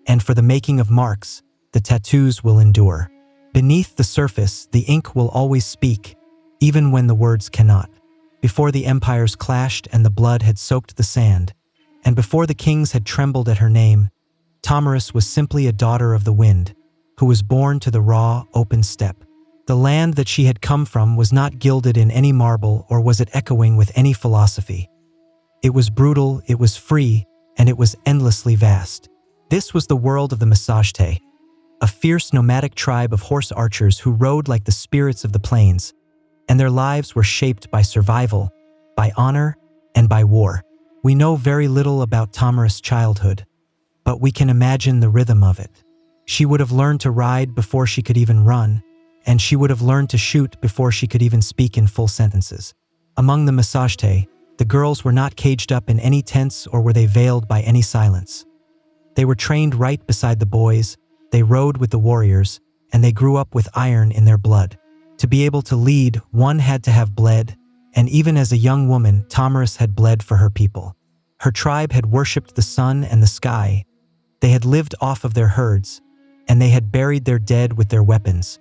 and for the making of marks, the tattoos will endure. Beneath the surface, the ink will always speak, even when the words cannot. Before the empires clashed and the blood had soaked the sand, and before the kings had trembled at her name, Tamaris was simply a daughter of the wind, who was born to the raw, open steppe. The land that she had come from was not gilded in any marble, or was it echoing with any philosophy. It was brutal, it was free, and it was endlessly vast. This was the world of the Masajte, a fierce nomadic tribe of horse archers who rode like the spirits of the plains, and their lives were shaped by survival, by honor, and by war. We know very little about Tamaris' childhood, but we can imagine the rhythm of it. She would have learned to ride before she could even run, and she would have learned to shoot before she could even speak in full sentences. Among the Masajte, the girls were not caged up in any tents, or were they veiled by any silence. They were trained right beside the boys, they rode with the warriors, and they grew up with iron in their blood. To be able to lead, one had to have bled, and even as a young woman, Tamaris had bled for her people. Her tribe had worshipped the sun and the sky. They had lived off of their herds, and they had buried their dead with their weapons,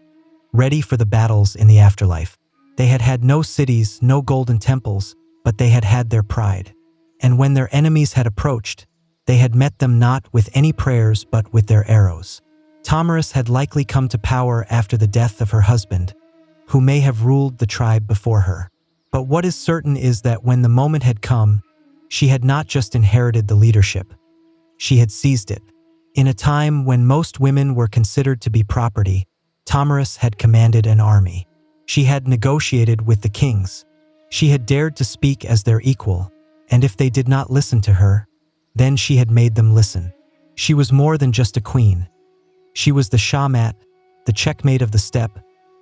ready for the battles in the afterlife. They had had no cities, no golden temples, but they had had their pride. And when their enemies had approached, they had met them not with any prayers but with their arrows. Tamaris had likely come to power after the death of her husband, who may have ruled the tribe before her. But what is certain is that when the moment had come, she had not just inherited the leadership, she had seized it. In a time when most women were considered to be property, Tamaris had commanded an army. She had negotiated with the kings. She had dared to speak as their equal, and if they did not listen to her, then she had made them listen. She was more than just a queen. She was the Shahmat, the checkmate of the steppe,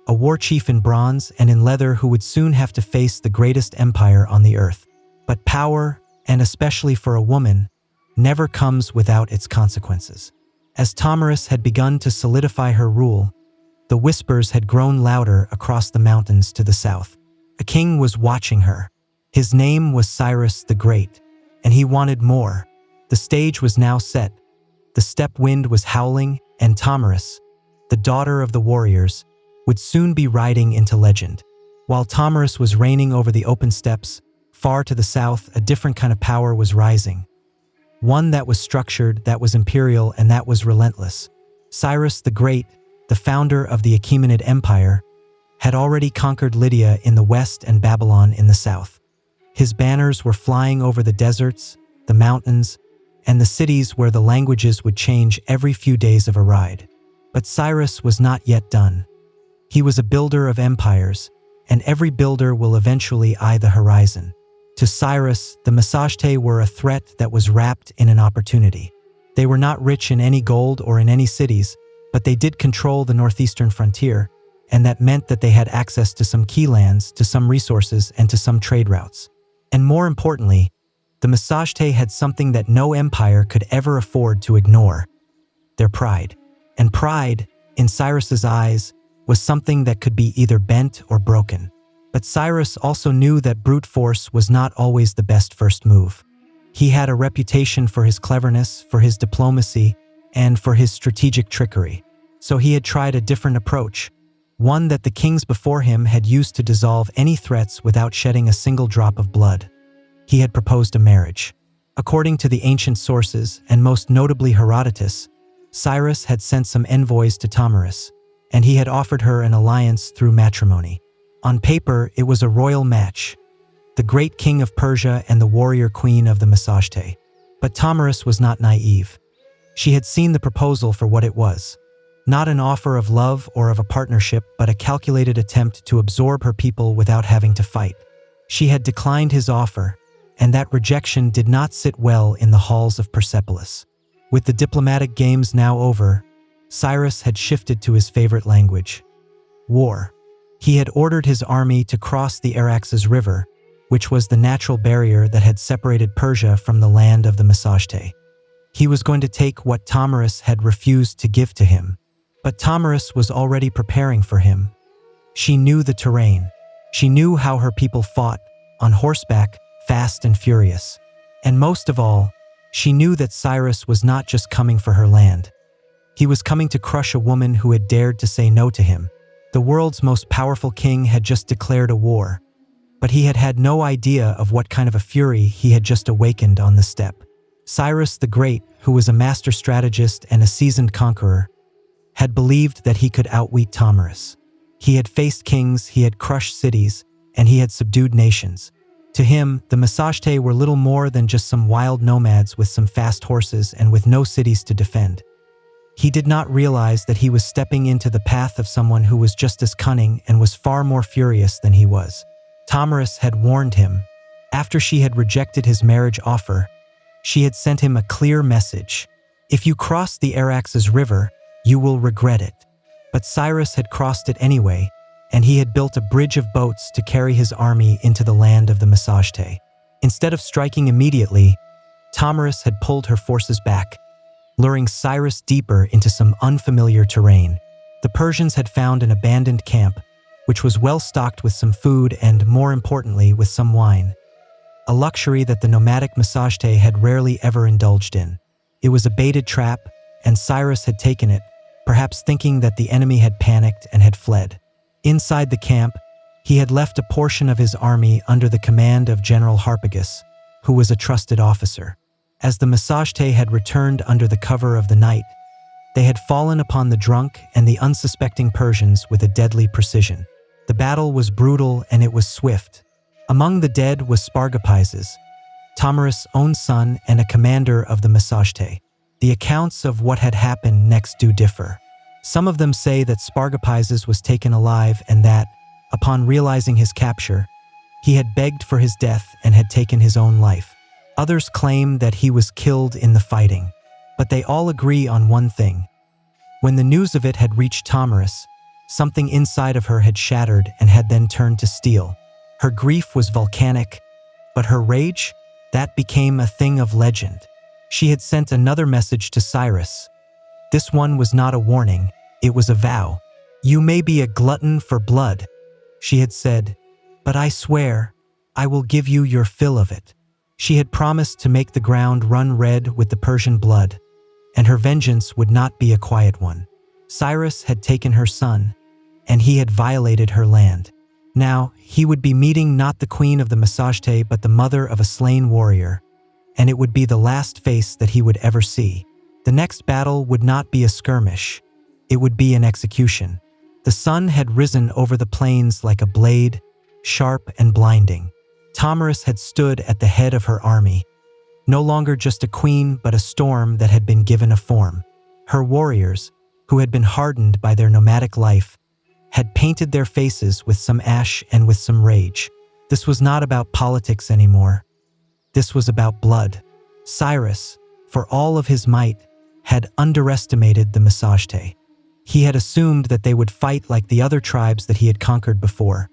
a war chief in bronze and in leather who would soon have to face the greatest empire on the earth. But power, and especially for a woman, never comes without its consequences. As Tamaris had begun to solidify her rule, the whispers had grown louder across the mountains to the south. A king was watching her. His name was Cyrus the Great, and he wanted more. The stage was now set. The steppe wind was howling, and Tamaris, the daughter of the warriors, would soon be riding into legend. While Tamaris was reigning over the open steppes, far to the south, a different kind of power was rising. One that was structured, that was imperial, and that was relentless. Cyrus the Great, the founder of the Achaemenid Empire, had already conquered Lydia in the west and Babylon in the south. His banners were flying over the deserts, the mountains, and the cities where the languages would change every few days of a ride. But Cyrus was not yet done. He was a builder of empires, and every builder will eventually eye the horizon. To Cyrus, the Masajte were a threat that was wrapped in an opportunity. They were not rich in any gold or in any cities, but they did control the northeastern frontier, and that meant that they had access to some key lands, to some resources, and to some trade routes. And more importantly, the Masajte had something that no empire could ever afford to ignore: their pride. And pride, in Cyrus's eyes, was something that could be either bent or broken. But Cyrus also knew that brute force was not always the best first move. He had a reputation for his cleverness, for his diplomacy, and for his strategic trickery. So he had tried a different approach, one that the kings before him had used to dissolve any threats without shedding a single drop of blood. He had proposed a marriage. According to the ancient sources, and most notably Herodotus, Cyrus had sent some envoys to Tamaris, and he had offered her an alliance through matrimony. On paper, it was a royal match, the great king of Persia and the warrior queen of the Masajte. But Tamaris was not naive. She had seen the proposal for what it was. Not an offer of love or of a partnership, but a calculated attempt to absorb her people without having to fight. She had declined his offer, and that rejection did not sit well in the halls of Persepolis. With the diplomatic games now over, Cyrus had shifted to his favorite language: war. He had ordered his army to cross the Araxes River, which was the natural barrier that had separated Persia from the land of the Masajte. He was going to take what Tamaris had refused to give to him. But Tamaris was already preparing for him. She knew the terrain. She knew how her people fought, on horseback, fast and furious. And most of all, she knew that Cyrus was not just coming for her land. He was coming to crush a woman who had dared to say no to him. The world's most powerful king had just declared a war, but he had had no idea of what kind of a fury he had just awakened on the steppe. Cyrus the Great, who was a master strategist and a seasoned conqueror, had believed that he could outwit Thomarus. He had faced kings, he had crushed cities, and he had subdued nations. To him, the Massagetes were little more than just some wild nomads with some fast horses and with no cities to defend. He did not realize that he was stepping into the path of someone who was just as cunning and was far more furious than he was. Thomarus had warned him. After she had rejected his marriage offer, she had sent him a clear message. If you cross the Araxes River, you will regret it. But Cyrus had crossed it anyway, and he had built a bridge of boats to carry his army into the land of the Massagetes. Instead of striking immediately, Thomarus had pulled her forces back, luring Cyrus deeper into some unfamiliar terrain. The Persians had found an abandoned camp, which was well stocked with some food and, more importantly, with some wine. A luxury that the nomadic Massagetes had rarely ever indulged in. It was a baited trap, and Cyrus had taken it, perhaps thinking that the enemy had panicked and had fled. Inside the camp, he had left a portion of his army under the command of General Harpagus, who was a trusted officer. As the Massagetes had returned under the cover of the night, they had fallen upon the drunk and the unsuspecting Persians with a deadly precision. The battle was brutal and it was swift. Among the dead was Spargapises, Thomarus' own son and a commander of the Massagetes. The accounts of what had happened next do differ. Some of them say that Spargapises was taken alive and that, upon realizing his capture, he had begged for his death and had taken his own life. Others claim that he was killed in the fighting, but they all agree on one thing. When the news of it had reached Thomarus, something inside of her had shattered and had then turned to steel. Her grief was volcanic, but her rage, that became a thing of legend. She had sent another message to Cyrus. This one was not a warning, it was a vow. "You may be a glutton for blood," she had said, "but I swear, I will give you your fill of it." She had promised to make the ground run red with the Persian blood, and her vengeance would not be a quiet one. Cyrus had taken her son, and he had violated her land. Now, he would be meeting not the queen of the Massagetes but the mother of a slain warrior, and it would be the last face that he would ever see. The next battle would not be a skirmish, it would be an execution. The sun had risen over the plains like a blade, sharp and blinding. Thomarus had stood at the head of her army, no longer just a queen but a storm that had been given a form. Her warriors, who had been hardened by their nomadic life, had painted their faces with some ash and with some rage. This was not about politics anymore. This was about blood. Cyrus, for all of his might, had underestimated the Massagetes. He had assumed that they would fight like the other tribes that he had conquered before,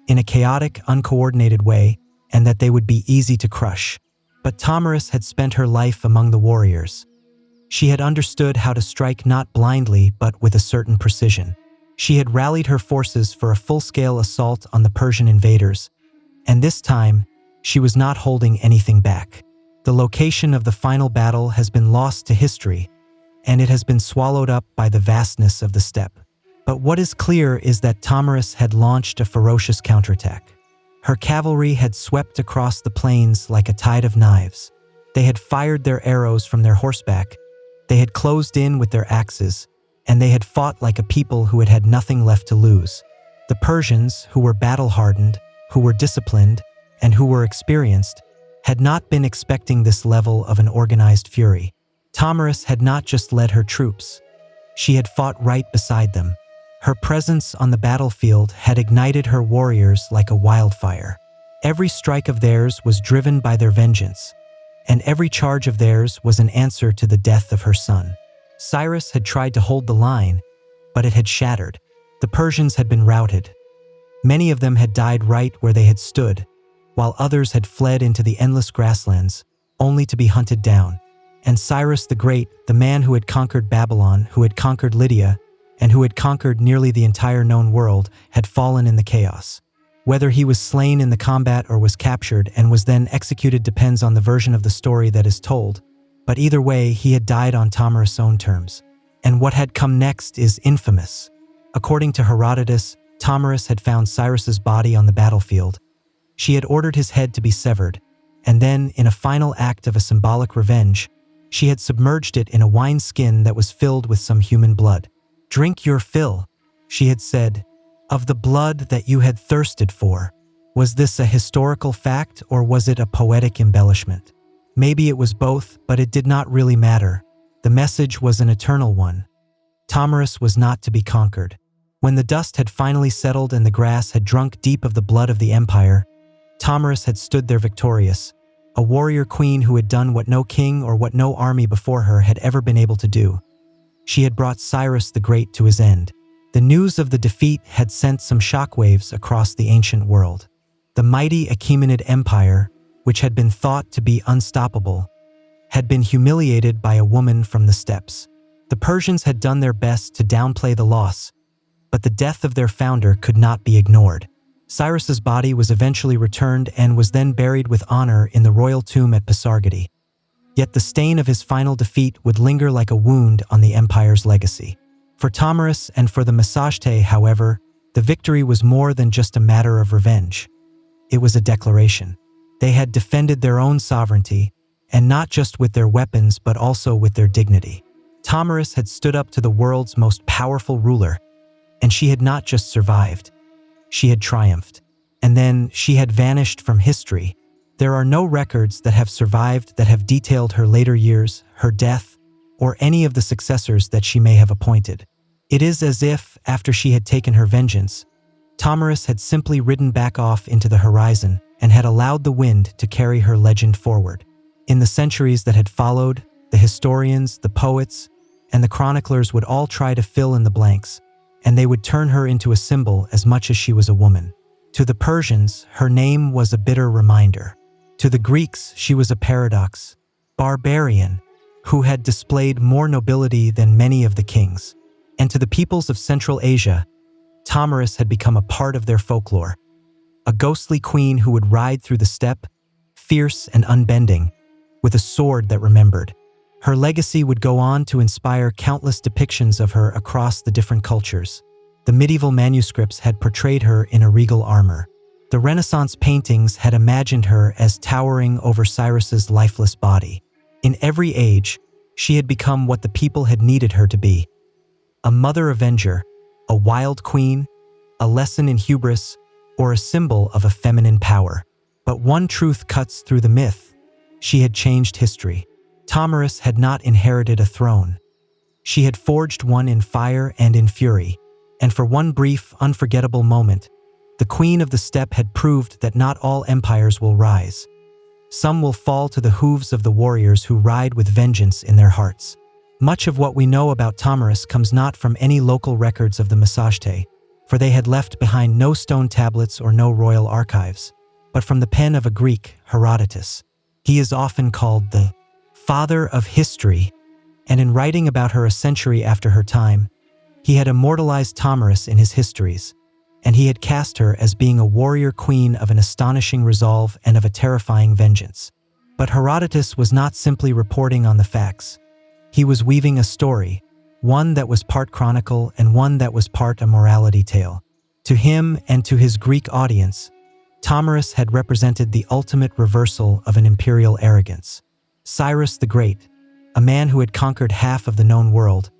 in a chaotic, uncoordinated way, and that they would be easy to crush. But Thomarus had spent her life among the warriors. She had understood how to strike not blindly but with a certain precision. She had rallied her forces for a full-scale assault on the Persian invaders, and this time, she was not holding anything back. The location of the final battle has been lost to history, and it has been swallowed up by the vastness of the steppe. But what is clear is that Thomarus had launched a ferocious counterattack. Her cavalry had swept across the plains like a tide of knives. They had fired their arrows from their horseback, they had closed in with their axes, and they had fought like a people who had had nothing left to lose. The Persians, who were battle-hardened, who were disciplined, and who were experienced, had not been expecting this level of an organized fury. Thomarus had not just led her troops. She had fought right beside them. Her presence on the battlefield had ignited her warriors like a wildfire. Every strike of theirs was driven by their vengeance, and every charge of theirs was an answer to the death of her son. Cyrus had tried to hold the line, but it had shattered. The Persians had been routed. Many of them had died right where they had stood, while others had fled into the endless grasslands, only to be hunted down. And Cyrus the Great, the man who had conquered Babylon, who had conquered Lydia, and who had conquered nearly the entire known world, had fallen in the chaos. Whether he was slain in the combat or was captured and was then executed depends on the version of the story that is told, but either way, he had died on Thomarus' own terms. And what had come next is infamous. According to Herodotus, Thomarus had found Cyrus's body on the battlefield. She had ordered his head to be severed, and then, in a final act of a symbolic revenge, she had submerged it in a wineskin that was filled with some human blood. "Drink your fill," she had said, "of the blood that you had thirsted for." Was this a historical fact or was it a poetic embellishment? Maybe it was both, but it did not really matter. The message was an eternal one. Tomyris was not to be conquered. When the dust had finally settled and the grass had drunk deep of the blood of the empire, Tomyris had stood there victorious, a warrior queen who had done what no king or what no army before her had ever been able to do. She had brought Cyrus the Great to his end. The news of the defeat had sent some shockwaves across the ancient world. The mighty Achaemenid Empire, which had been thought to be unstoppable, had been humiliated by a woman from the steppes. The Persians had done their best to downplay the loss, but the death of their founder could not be ignored. Cyrus's body was eventually returned and was then buried with honor in the royal tomb at Pasargadae. Yet the stain of his final defeat would linger like a wound on the empire's legacy. For Tomyris and for the Massagetæ, however, the victory was more than just a matter of revenge. It was a declaration. They had defended their own sovereignty, and not just with their weapons but also with their dignity. Tomyris had stood up to the world's most powerful ruler, and she had not just survived. She had triumphed. And then she had vanished from history. There are no records that have survived that have detailed her later years, her death, or any of the successors that she may have appointed. It is as if, after she had taken her vengeance, Tomyris had simply ridden back off into the horizon and had allowed the wind to carry her legend forward. In the centuries that had followed, the historians, the poets, and the chroniclers would all try to fill in the blanks, and they would turn her into a symbol as much as she was a woman. To the Persians, her name was a bitter reminder. To the Greeks, she was a paradox, barbarian, who had displayed more nobility than many of the kings. And to the peoples of Central Asia, Tomyris had become a part of their folklore, a ghostly queen who would ride through the steppe, fierce and unbending, with a sword that remembered. Her legacy would go on to inspire countless depictions of her across the different cultures. The medieval manuscripts had portrayed her in a regal armor. The Renaissance paintings had imagined her as towering over Cyrus's lifeless body. In every age, she had become what the people had needed her to be: a mother avenger, a wild queen, a lesson in hubris, or a symbol of a feminine power. But one truth cuts through the myth: she had changed history. Tomyris had not inherited a throne. She had forged one in fire and in fury, and for one brief, unforgettable moment, the queen of the steppe had proved that not all empires will rise. Some will fall to the hooves of the warriors who ride with vengeance in their hearts. Much of what we know about Tomyris comes not from any local records of the Massagetæ, for they had left behind no stone tablets or no royal archives, but from the pen of a Greek, Herodotus. He is often called the father of history, and in writing about her a century after her time, he had immortalized Tomyris in his histories, and he had cast her as being a warrior queen of an astonishing resolve and of a terrifying vengeance. But Herodotus was not simply reporting on the facts. He was weaving a story, one that was part chronicle and one that was part a morality tale. To him and to his Greek audience, Tomyris had represented the ultimate reversal of an imperial arrogance. Cyrus the Great, a man who had conquered half of the known world,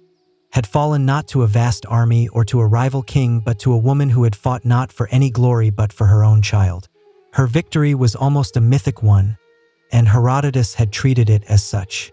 had fallen not to a vast army or to a rival king but to a woman who had fought not for any glory but for her own child. Her victory was almost a mythic one, and Herodotus had treated it as such.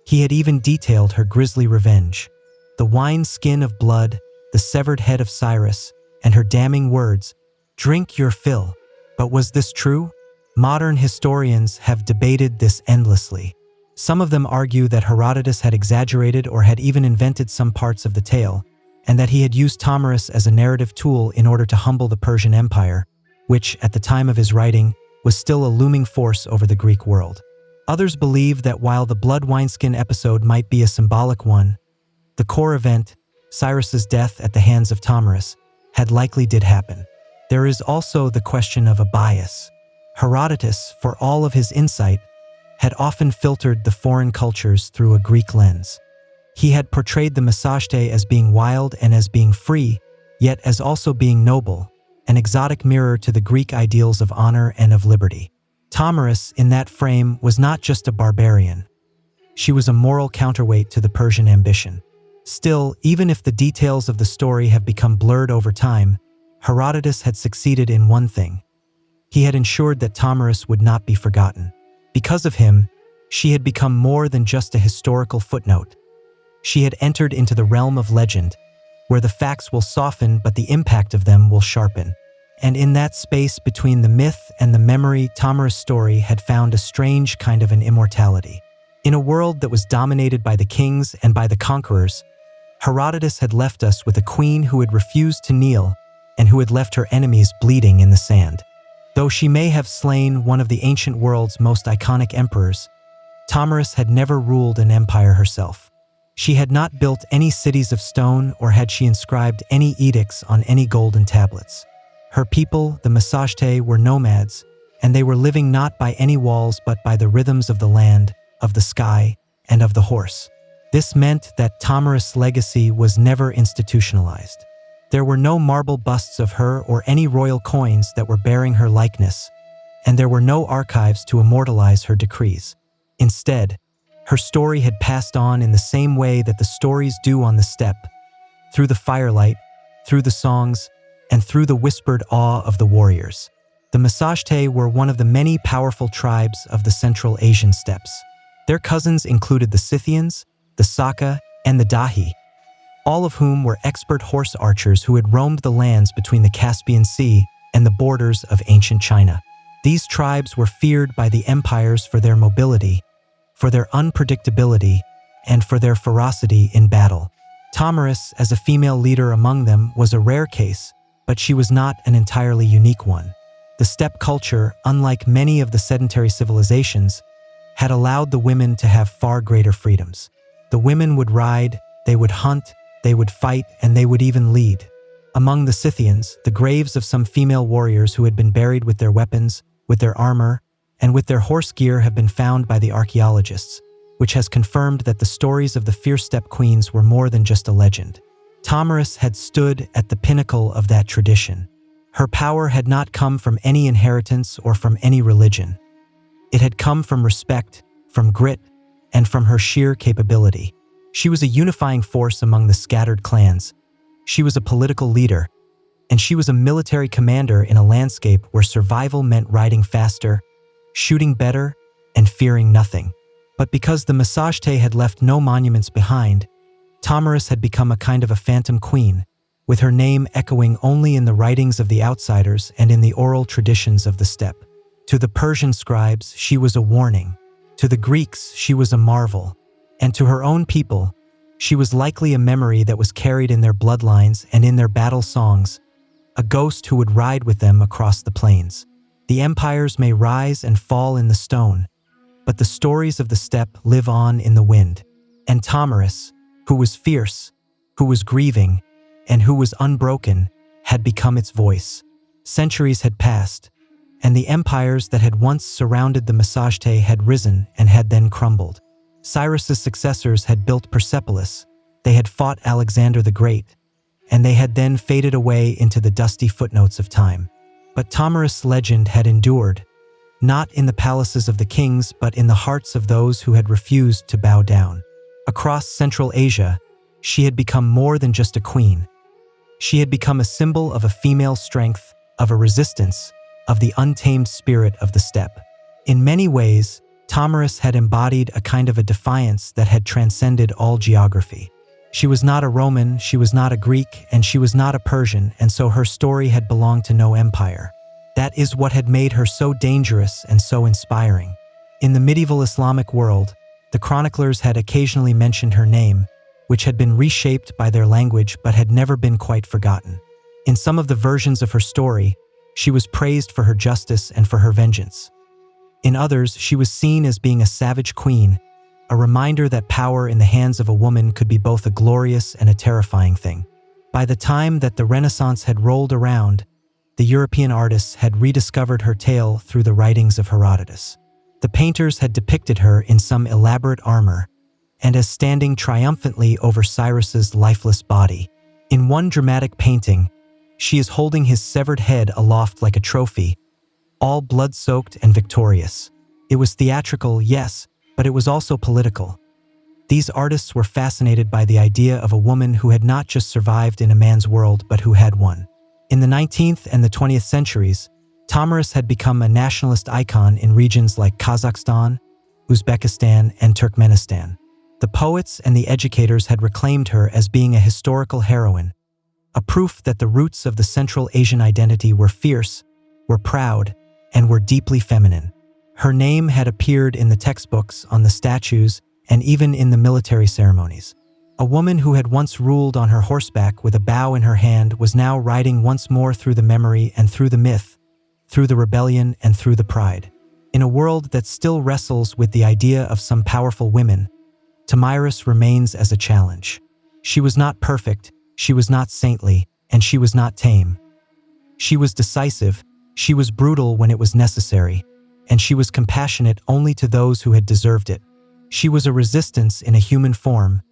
He had even detailed her grisly revenge: the wine skin of blood, the severed head of Cyrus, and her damning words, "Drink your fill." But was this true? Modern historians have debated this endlessly. Some of them argue that Herodotus had exaggerated or had even invented some parts of the tale, and that he had used Tomyris as a narrative tool in order to humble the Persian Empire, which, at the time of his writing, was still a looming force over the Greek world. Others believe that while the blood wineskin episode might be a symbolic one, the core event, Cyrus's death at the hands of Tomyris, had likely did happen. There is also the question of a bias. Herodotus, for all of his insight, had often filtered the foreign cultures through a Greek lens. He had portrayed the Massagetæ as being wild and as being free, yet as also being noble, an exotic mirror to the Greek ideals of honor and of liberty. Tamaris, in that frame, was not just a barbarian. She was a moral counterweight to the Persian ambition. Still, even if the details of the story have become blurred over time, Herodotus had succeeded in one thing. He had ensured that Tamaris would not be forgotten. Because of him, she had become more than just a historical footnote. She had entered into the realm of legend, where the facts will soften but the impact of them will sharpen. And in that space between the myth and the memory, Tamaris' story had found a strange kind of an immortality. In a world that was dominated by the kings and by the conquerors, Herodotus had left us with a queen who had refused to kneel and who had left her enemies bleeding in the sand. Though she may have slain one of the ancient world's most iconic emperors, Tamaris had never ruled an empire herself. She had not built any cities of stone or had she inscribed any edicts on any golden tablets. Her people, the Massagetes, were nomads, and they were living not by any walls but by the rhythms of the land, of the sky, and of the horse. This meant that Tamaris' legacy was never institutionalized. There were no marble busts of her or any royal coins that were bearing her likeness, and there were no archives to immortalize her decrees. Instead, her story had passed on in the same way that the stories do on the steppe, through the firelight, through the songs, and through the whispered awe of the warriors. The Massagetes were one of the many powerful tribes of the Central Asian steppes. Their cousins included the Scythians, the Saka, and the Dahi, all of whom were expert horse archers who had roamed the lands between the Caspian Sea and the borders of ancient China. These tribes were feared by the empires for their mobility, for their unpredictability, and for their ferocity in battle. Tamaris, as a female leader among them, was a rare case, but she was not an entirely unique one. The steppe culture, unlike many of the sedentary civilizations, had allowed the women to have far greater freedoms. The women would ride, they would hunt, they would fight, and they would even lead. Among the Scythians, the graves of some female warriors who had been buried with their weapons, with their armor, and with their horse gear have been found by the archaeologists, which has confirmed that the stories of the fierce steppe queens were more than just a legend. Tamaris had stood at the pinnacle of that tradition. Her power had not come from any inheritance or from any religion. It had come from respect, from grit, and from her sheer capability. She was a unifying force among the scattered clans. She was a political leader, and she was a military commander in a landscape where survival meant riding faster, shooting better, and fearing nothing. But because the Massagetes had left no monuments behind, Tamaris had become a kind of a phantom queen, with her name echoing only in the writings of the outsiders and in the oral traditions of the steppe. To the Persian scribes, she was a warning. To the Greeks, she was a marvel. And to her own people, she was likely a memory that was carried in their bloodlines and in their battle songs, a ghost who would ride with them across the plains. The empires may rise and fall in the stone, but the stories of the steppe live on in the wind. And Tamaris, who was fierce, who was grieving, and who was unbroken, had become its voice. Centuries had passed, and the empires that had once surrounded the Massagetes had risen and had then crumbled. Cyrus's successors had built Persepolis, they had fought Alexander the Great, and they had then faded away into the dusty footnotes of time. But Tamaris' legend had endured, not in the palaces of the kings but in the hearts of those who had refused to bow down. Across Central Asia, she had become more than just a queen. She had become a symbol of a female strength, of a resistance, of the untamed spirit of the steppe. In many ways, Tamaris had embodied a kind of a defiance that had transcended all geography. She was not a Roman, she was not a Greek, and she was not a Persian, and so her story had belonged to no empire. That is what had made her so dangerous and so inspiring. In the medieval Islamic world, the chroniclers had occasionally mentioned her name, which had been reshaped by their language but had never been quite forgotten. In some of the versions of her story, she was praised for her justice and for her vengeance. In others, she was seen as being a savage queen, a reminder that power in the hands of a woman could be both a glorious and a terrifying thing. By the time that the Renaissance had rolled around, the European artists had rediscovered her tale through the writings of Herodotus. The painters had depicted her in some elaborate armor, and as standing triumphantly over Cyrus's lifeless body. In one dramatic painting, she is holding his severed head aloft like a trophy, all blood-soaked and victorious. It was theatrical, yes, but it was also political. These artists were fascinated by the idea of a woman who had not just survived in a man's world but who had won. In the 19th and the 20th centuries, Tomiris had become a nationalist icon in regions like Kazakhstan, Uzbekistan, and Turkmenistan. The poets and the educators had reclaimed her as being a historical heroine, a proof that the roots of the Central Asian identity were fierce, were proud, and were deeply feminine. Her name had appeared in the textbooks, on the statues, and even in the military ceremonies. A woman who had once ruled on her horseback with a bow in her hand was now riding once more through the memory and through the myth, through the rebellion and through the pride. In a world that still wrestles with the idea of some powerful women, Tomiris remains as a challenge. She was not perfect, she was not saintly, and she was not tame. She was decisive, she was brutal when it was necessary, and she was compassionate only to those who had deserved it. She was a resistance in a human form,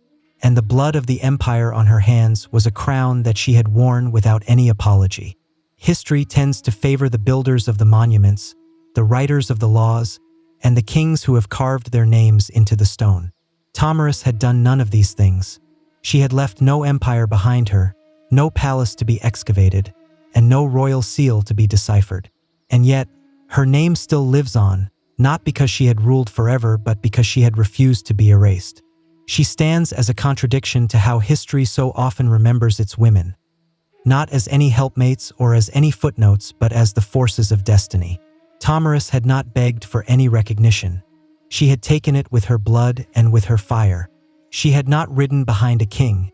and the blood of the empire on her hands was a crown that she had worn without any apology. History tends to favor the builders of the monuments, the writers of the laws, and the kings who have carved their names into the stone. Tomiris had done none of these things. She had left no empire behind her, no palace to be excavated, and no royal seal to be deciphered. And yet, her name still lives on, not because she had ruled forever, but because she had refused to be erased. She stands as a contradiction to how history so often remembers its women, not as any helpmates or as any footnotes, but as the forces of destiny. Tomiris had not begged for any recognition. She had taken it with her blood and with her fire. She had not ridden behind a king.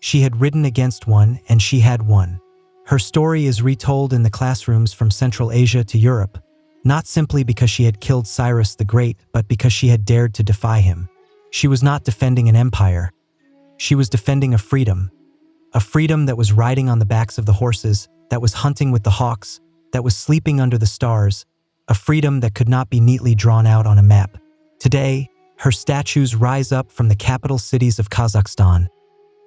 She had ridden against one, and she had won. Her story is retold in the classrooms from Central Asia to Europe, not simply because she had killed Cyrus the Great, but because she had dared to defy him. She was not defending an empire. She was defending a freedom that was riding on the backs of the horses, that was hunting with the hawks, that was sleeping under the stars, a freedom that could not be neatly drawn out on a map. Today, her statues rise up from the capital cities of Kazakhstan,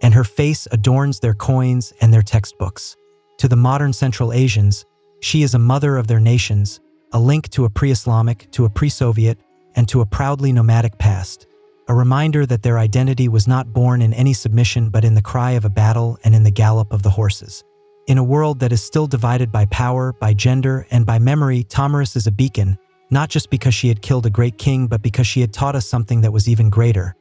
and her face adorns their coins and their textbooks. To the modern Central Asians, she is a mother of their nations, a link to a pre-Islamic, to a pre-Soviet, and to a proudly nomadic past. A reminder that their identity was not born in any submission but in the cry of a battle and in the gallop of the horses. In a world that is still divided by power, by gender, and by memory, Tomiris is a beacon, not just because she had killed a great king, but because she had taught us something that was even greater.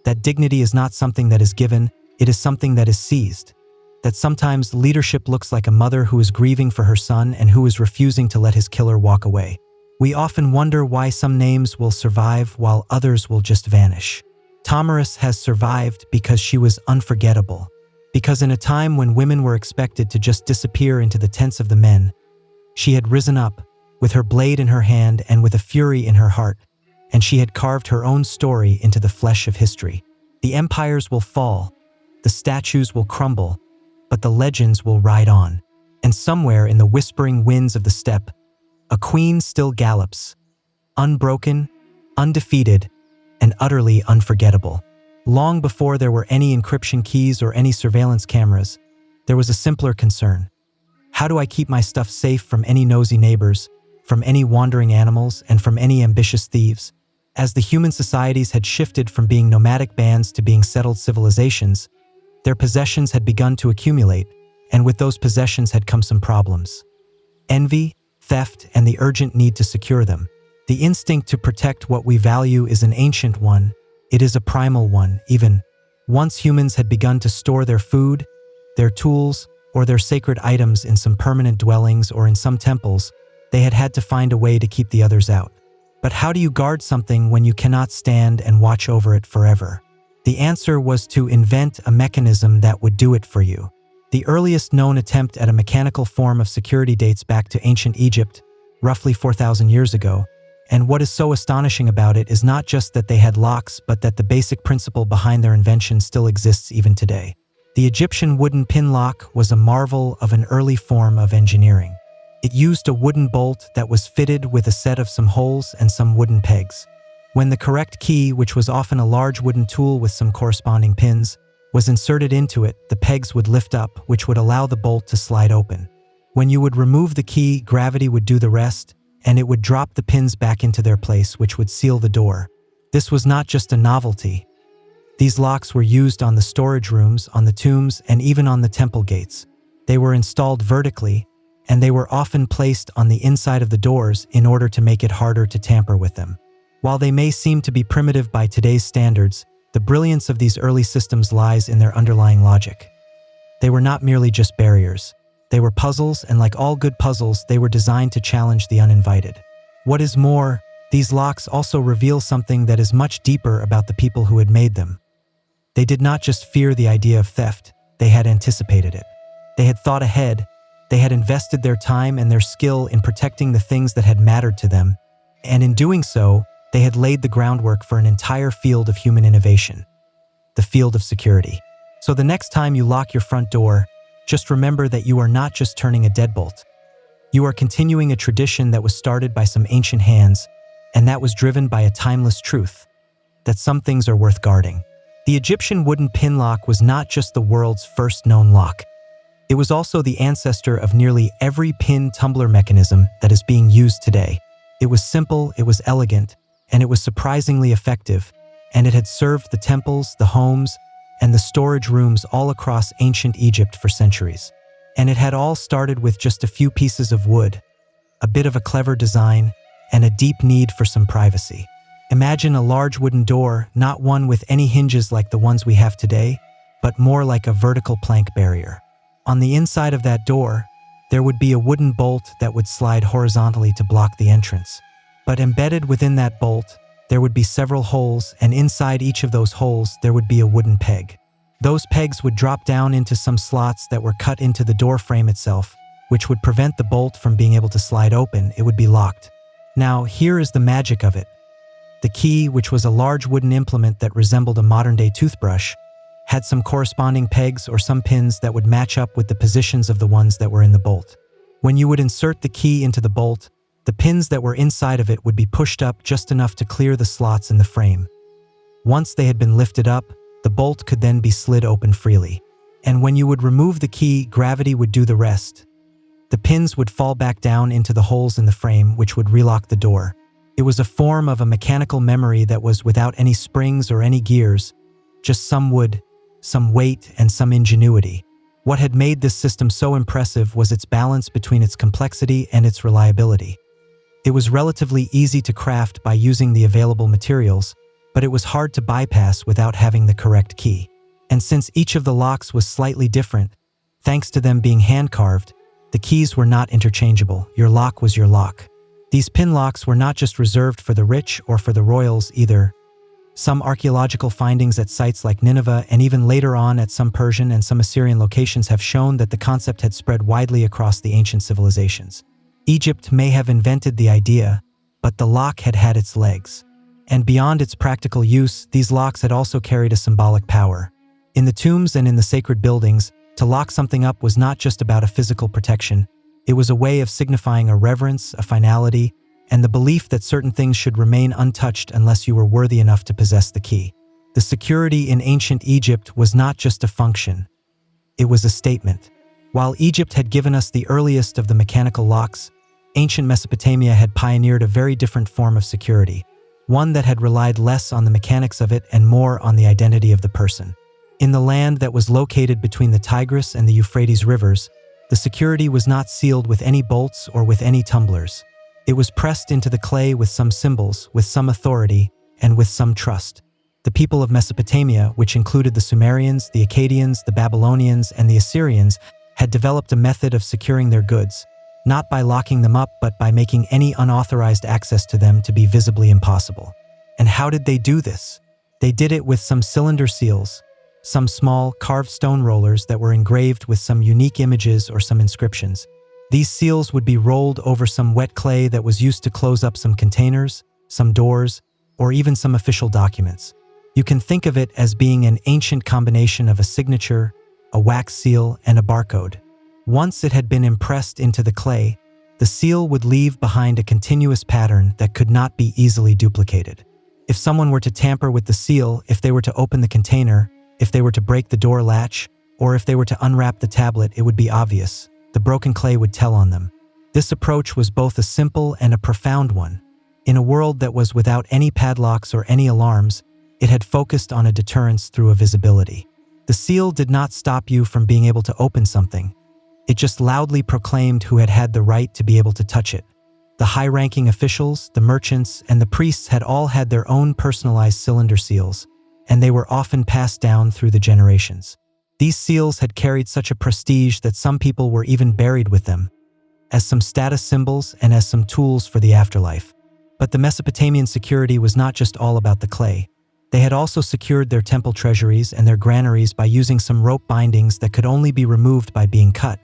That dignity is not something that is given, it is something that is seized. That sometimes leadership looks like a mother who is grieving for her son and who is refusing to let his killer walk away. We often wonder why some names will survive while others will just vanish. Tomiris has survived because she was unforgettable. Because in a time when women were expected to just disappear into the tents of the men, she had risen up, with her blade in her hand and with a fury in her heart, and she had carved her own story into the flesh of history. The empires will fall, the statues will crumble, but the legends will ride on. And somewhere in the whispering winds of the steppe, a queen still gallops, unbroken, undefeated, and utterly unforgettable. Long before there were any encryption keys or any surveillance cameras, there was a simpler concern. How do I keep my stuff safe from any nosy neighbors, from any wandering animals, and from any ambitious thieves? As the human societies had shifted from being nomadic bands to being settled civilizations, their possessions had begun to accumulate, and with those possessions had come some problems. Envy, theft, and the urgent need to secure them. The instinct to protect what we value is an ancient one. It is a primal one, even. Once humans had begun to store their food, their tools, or their sacred items in some permanent dwellings or in some temples, they had had to find a way to keep the others out. But how do you guard something when you cannot stand and watch over it forever? The answer was to invent a mechanism that would do it for you. The earliest known attempt at a mechanical form of security dates back to ancient Egypt, roughly 4,000 years ago, and what is so astonishing about it is not just that they had locks, but that the basic principle behind their invention still exists even today. The Egyptian wooden pin lock was a marvel of an early form of engineering. It used a wooden bolt that was fitted with a set of some holes and some wooden pegs. When the correct key, which was often a large wooden tool with some corresponding pins, was inserted into it, the pegs would lift up, which would allow the bolt to slide open. When you would remove the key, gravity would do the rest, and it would drop the pins back into their place, which would seal the door. This was not just a novelty. These locks were used on the storage rooms, on the tombs, and even on the temple gates. They were installed vertically, and they were often placed on the inside of the doors in order to make it harder to tamper with them. While they may seem to be primitive by today's standards, the brilliance of these early systems lies in their underlying logic. They were not merely just barriers. They were puzzles, and like all good puzzles, they were designed to challenge the uninvited. What is more, these locks also reveal something that is much deeper about the people who had made them. They did not just fear the idea of theft, they had anticipated it. They had thought ahead, they had invested their time and their skill in protecting the things that had mattered to them, and in doing so, they had laid the groundwork for an entire field of human innovation, the field of security. So the next time you lock your front door, just remember that you are not just turning a deadbolt. You are continuing a tradition that was started by some ancient hands, and that was driven by a timeless truth, that some things are worth guarding. The Egyptian wooden pin lock was not just the world's first known lock. It was also the ancestor of nearly every pin tumbler mechanism that is being used today. It was simple, it was elegant, and it was surprisingly effective, and it had served the temples, the homes, and the storage rooms all across ancient Egypt for centuries. And it had all started with just a few pieces of wood, a bit of a clever design, and a deep need for some privacy. Imagine a large wooden door, not one with any hinges like the ones we have today, but more like a vertical plank barrier. On the inside of that door, there would be a wooden bolt that would slide horizontally to block the entrance. But embedded within that bolt, there would be several holes, and inside each of those holes, there would be a wooden peg. Those pegs would drop down into some slots that were cut into the door frame itself, which would prevent the bolt from being able to slide open. It would be locked. Now, here is the magic of it. The key, which was a large wooden implement that resembled a modern-day toothbrush, had some corresponding pegs or some pins that would match up with the positions of the ones that were in the bolt. When you would insert the key into the bolt, the pins that were inside of it would be pushed up just enough to clear the slots in the frame. Once they had been lifted up, the bolt could then be slid open freely. And when you would remove the key, gravity would do the rest. The pins would fall back down into the holes in the frame, which would relock the door. It was a form of a mechanical memory that was without any springs or any gears, just some wood, some weight, and some ingenuity. What had made this system so impressive was its balance between its complexity and its reliability. It was relatively easy to craft by using the available materials, but it was hard to bypass without having the correct key. And since each of the locks was slightly different, thanks to them being hand-carved, the keys were not interchangeable. Your lock was your lock. These pin locks were not just reserved for the rich or for the royals either. Some archaeological findings at sites like Nineveh and even later on at some Persian and some Assyrian locations have shown that the concept had spread widely across the ancient civilizations. Egypt may have invented the idea, but the lock had had its legs. And beyond its practical use, these locks had also carried a symbolic power. In the tombs and in the sacred buildings, to lock something up was not just about a physical protection. It was a way of signifying a reverence, a finality, and the belief that certain things should remain untouched unless you were worthy enough to possess the key. The security in ancient Egypt was not just a function. It was a statement. While Egypt had given us the earliest of the mechanical locks, ancient Mesopotamia had pioneered a very different form of security, one that had relied less on the mechanics of it and more on the identity of the person. In the land that was located between the Tigris and the Euphrates rivers, the security was not sealed with any bolts or with any tumblers. It was pressed into the clay with some symbols, with some authority, and with some trust. The people of Mesopotamia, which included the Sumerians, the Akkadians, the Babylonians, and the Assyrians, had developed a method of securing their goods, not by locking them up, but by making any unauthorized access to them to be visibly impossible. And how did they do this? They did it with some cylinder seals, some small, carved stone rollers that were engraved with some unique images or some inscriptions. These seals would be rolled over some wet clay that was used to close up some containers, some doors, or even some official documents. You can think of it as being an ancient combination of a signature, a wax seal, and a barcode. Once it had been impressed into the clay, the seal would leave behind a continuous pattern that could not be easily duplicated. If someone were to tamper with the seal, if they were to open the container, if they were to break the door latch, or if they were to unwrap the tablet, it would be obvious. The broken clay would tell on them. This approach was both a simple and a profound one. In a world that was without any padlocks or any alarms, it had focused on a deterrence through a visibility. The seal did not stop you from being able to open something. It just loudly proclaimed who had had the right to be able to touch it. The high-ranking officials, the merchants, and the priests had all had their own personalized cylinder seals, and they were often passed down through the generations. These seals had carried such a prestige that some people were even buried with them, as some status symbols and as some tools for the afterlife. But the Mesopotamian security was not just all about the clay. They had also secured their temple treasuries and their granaries by using some rope bindings that could only be removed by being cut,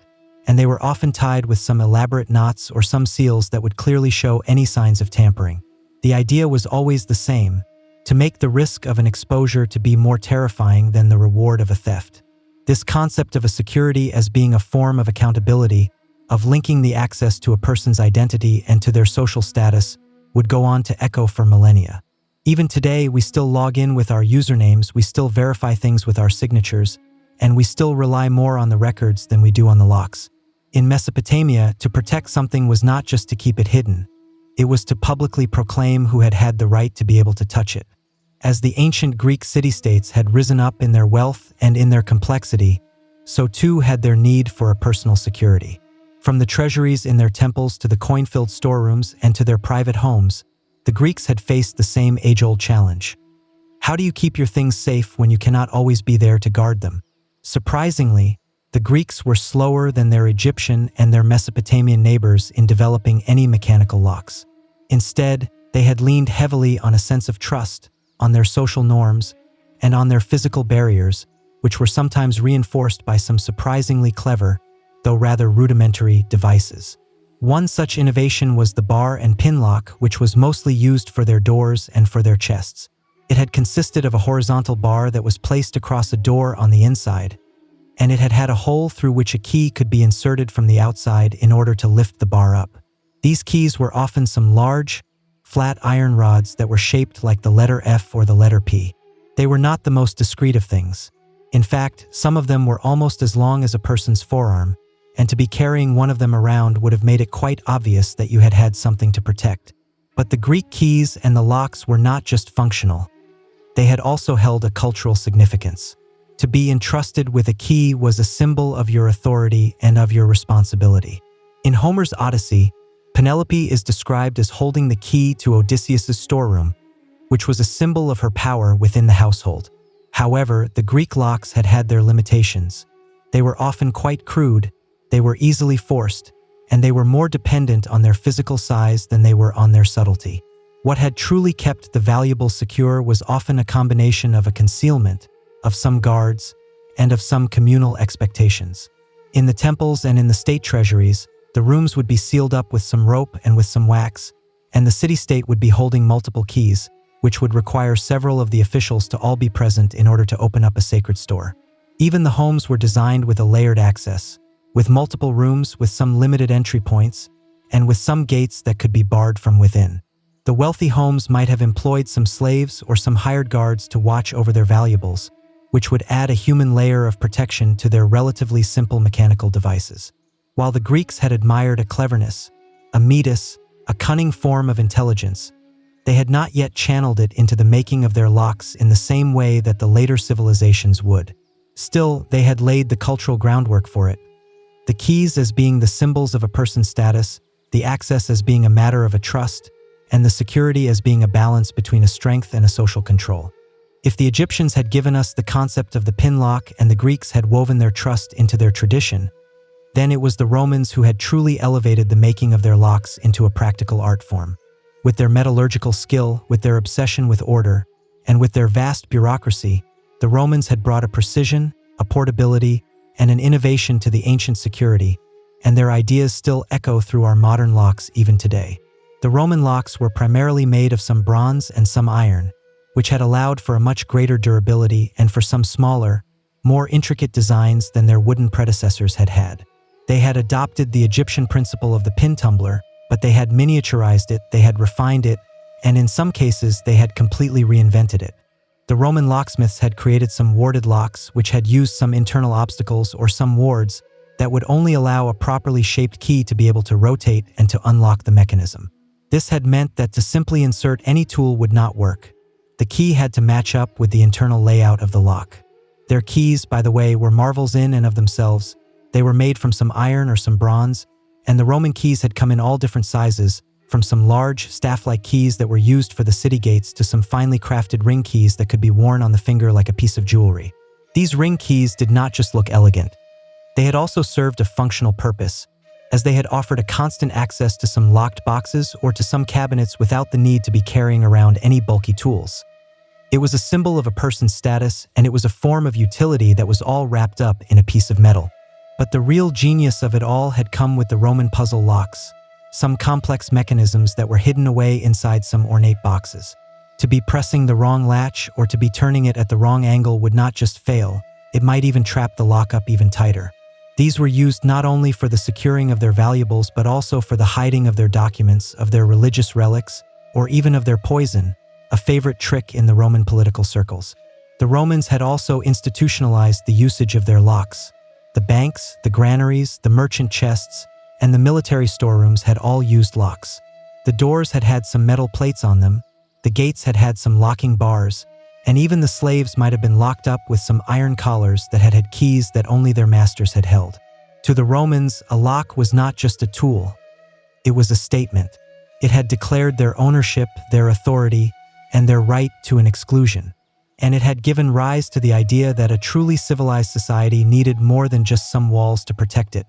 and they were often tied with some elaborate knots or some seals that would clearly show any signs of tampering. The idea was always the same: to make the risk of an exposure to be more terrifying than the reward of a theft. This concept of a security as being a form of accountability, of linking the access to a person's identity and to their social status, would go on to echo for millennia. Even today, we still log in with our usernames, we still verify things with our signatures, and we still rely more on the records than we do on the locks. In Mesopotamia, to protect something was not just to keep it hidden. It was to publicly proclaim who had had the right to be able to touch it. As the ancient Greek city-states had risen up in their wealth and in their complexity, so too had their need for a personal security. From the treasuries in their temples to the coin-filled storerooms and to their private homes, the Greeks had faced the same age-old challenge. How do you keep your things safe when you cannot always be there to guard them? Surprisingly, the Greeks were slower than their Egyptian and their Mesopotamian neighbors in developing any mechanical locks. Instead, they had leaned heavily on a sense of trust, on their social norms, and on their physical barriers, which were sometimes reinforced by some surprisingly clever, though rather rudimentary, devices. One such innovation was the bar and pin lock, which was mostly used for their doors and for their chests. It had consisted of a horizontal bar that was placed across a door on the inside, and it had had a hole through which a key could be inserted from the outside in order to lift the bar up. These keys were often some large, flat iron rods that were shaped like the letter F or the letter P. They were not the most discreet of things. In fact, some of them were almost as long as a person's forearm, and to be carrying one of them around would have made it quite obvious that you had had something to protect. But the Greek keys and the locks were not just functional. They had also held a cultural significance. To be entrusted with a key was a symbol of your authority and of your responsibility. In Homer's Odyssey, Penelope is described as holding the key to Odysseus's storeroom, which was a symbol of her power within the household. However, the Greek locks had had their limitations. They were often quite crude, they were easily forced, and they were more dependent on their physical size than they were on their subtlety. What had truly kept the valuable secure was often a combination of a concealment, of some guards, and of some communal expectations. In the temples and in the state treasuries, the rooms would be sealed up with some rope and with some wax, and the city-state would be holding multiple keys, which would require several of the officials to all be present in order to open up a sacred store. Even the homes were designed with a layered access, with multiple rooms with some limited entry points, and with some gates that could be barred from within. The wealthy homes might have employed some slaves or some hired guards to watch over their valuables, which would add a human layer of protection to their relatively simple mechanical devices. While the Greeks had admired a cleverness, a metis, a cunning form of intelligence, they had not yet channeled it into the making of their locks in the same way that the later civilizations would. Still, they had laid the cultural groundwork for it. The keys as being the symbols of a person's status, the access as being a matter of a trust, and the security as being a balance between a strength and a social control. If the Egyptians had given us the concept of the pin lock and the Greeks had woven their trust into their tradition, then it was the Romans who had truly elevated the making of their locks into a practical art form. With their metallurgical skill, with their obsession with order, and with their vast bureaucracy, the Romans had brought a precision, a portability, and an innovation to the ancient security, and their ideas still echo through our modern locks even today. The Roman locks were primarily made of some bronze and some iron, which had allowed for a much greater durability and for some smaller, more intricate designs than their wooden predecessors had had. They had adopted the Egyptian principle of the pin tumbler, but they had miniaturized it, they had refined it, and in some cases they had completely reinvented it. The Roman locksmiths had created some warded locks which had used some internal obstacles or some wards, that would only allow a properly shaped key to be able to rotate and to unlock the mechanism. This had meant that to simply insert any tool would not work. The key had to match up with the internal layout of the lock. Their keys, by the way, were marvels in and of themselves. They were made from some iron or some bronze, and the Roman keys had come in all different sizes, from some large, staff-like keys that were used for the city gates to some finely crafted ring keys that could be worn on the finger like a piece of jewelry. These ring keys did not just look elegant. They had also served a functional purpose, as they had offered a constant access to some locked boxes or to some cabinets without the need to be carrying around any bulky tools. It was a symbol of a person's status, and it was a form of utility that was all wrapped up in a piece of metal. But the real genius of it all had come with the Roman puzzle locks, some complex mechanisms that were hidden away inside some ornate boxes. To be pressing the wrong latch or to be turning it at the wrong angle would not just fail, it might even trap the lock up even tighter. These were used not only for the securing of their valuables but also for the hiding of their documents, of their religious relics, or even of their poison, a favorite trick in the Roman political circles. The Romans had also institutionalized the usage of their locks. The banks, the granaries, the merchant chests, and the military storerooms had all used locks. The doors had had some metal plates on them, the gates had had some locking bars, and even the slaves might have been locked up with some iron collars that had had keys that only their masters had held. To the Romans, a lock was not just a tool. It was a statement. It had declared their ownership, their authority, and their right to an exclusion. And it had given rise to the idea that a truly civilized society needed more than just some walls to protect it.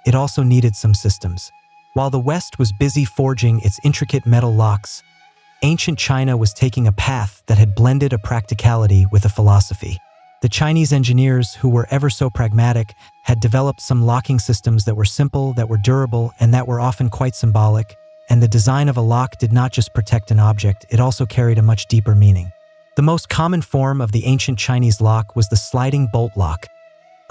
It also needed some systems. While the West was busy forging its intricate metal locks, ancient China was taking a path that had blended a practicality with a philosophy. The Chinese engineers, who were ever so pragmatic, had developed some locking systems that were simple, that were durable, and that were often quite symbolic, and the design of a lock did not just protect an object, it also carried a much deeper meaning. The most common form of the ancient Chinese lock was the sliding bolt lock,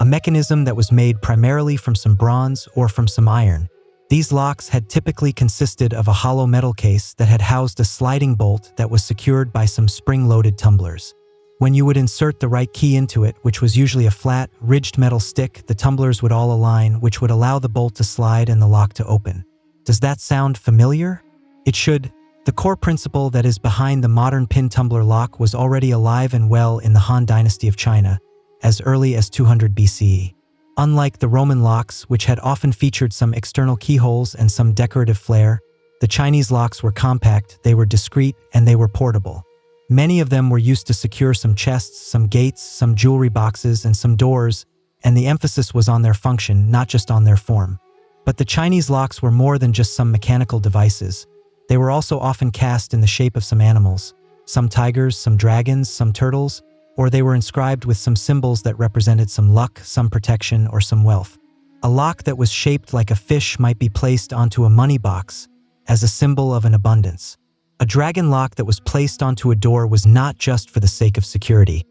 a mechanism that was made primarily from some bronze or from some iron. These locks had typically consisted of a hollow metal case that had housed a sliding bolt that was secured by some spring-loaded tumblers. When you would insert the right key into it, which was usually a flat, ridged metal stick, the tumblers would all align, which would allow the bolt to slide and the lock to open. Does that sound familiar? It should. The core principle that is behind the modern pin tumbler lock was already alive and well in the Han Dynasty of China, as early as 200 BCE. Unlike the Roman locks, which had often featured some external keyholes and some decorative flair, the Chinese locks were compact, they were discreet, and they were portable. Many of them were used to secure some chests, some gates, some jewelry boxes, and some doors, and the emphasis was on their function, not just on their form. But the Chinese locks were more than just some mechanical devices. They were also often cast in the shape of some animals, some tigers, some dragons, some turtles, or they were inscribed with some symbols that represented some luck, some protection, or some wealth. A lock that was shaped like a fish might be placed onto a money box as a symbol of an abundance. A dragon lock that was placed onto a door was not just for the sake of security.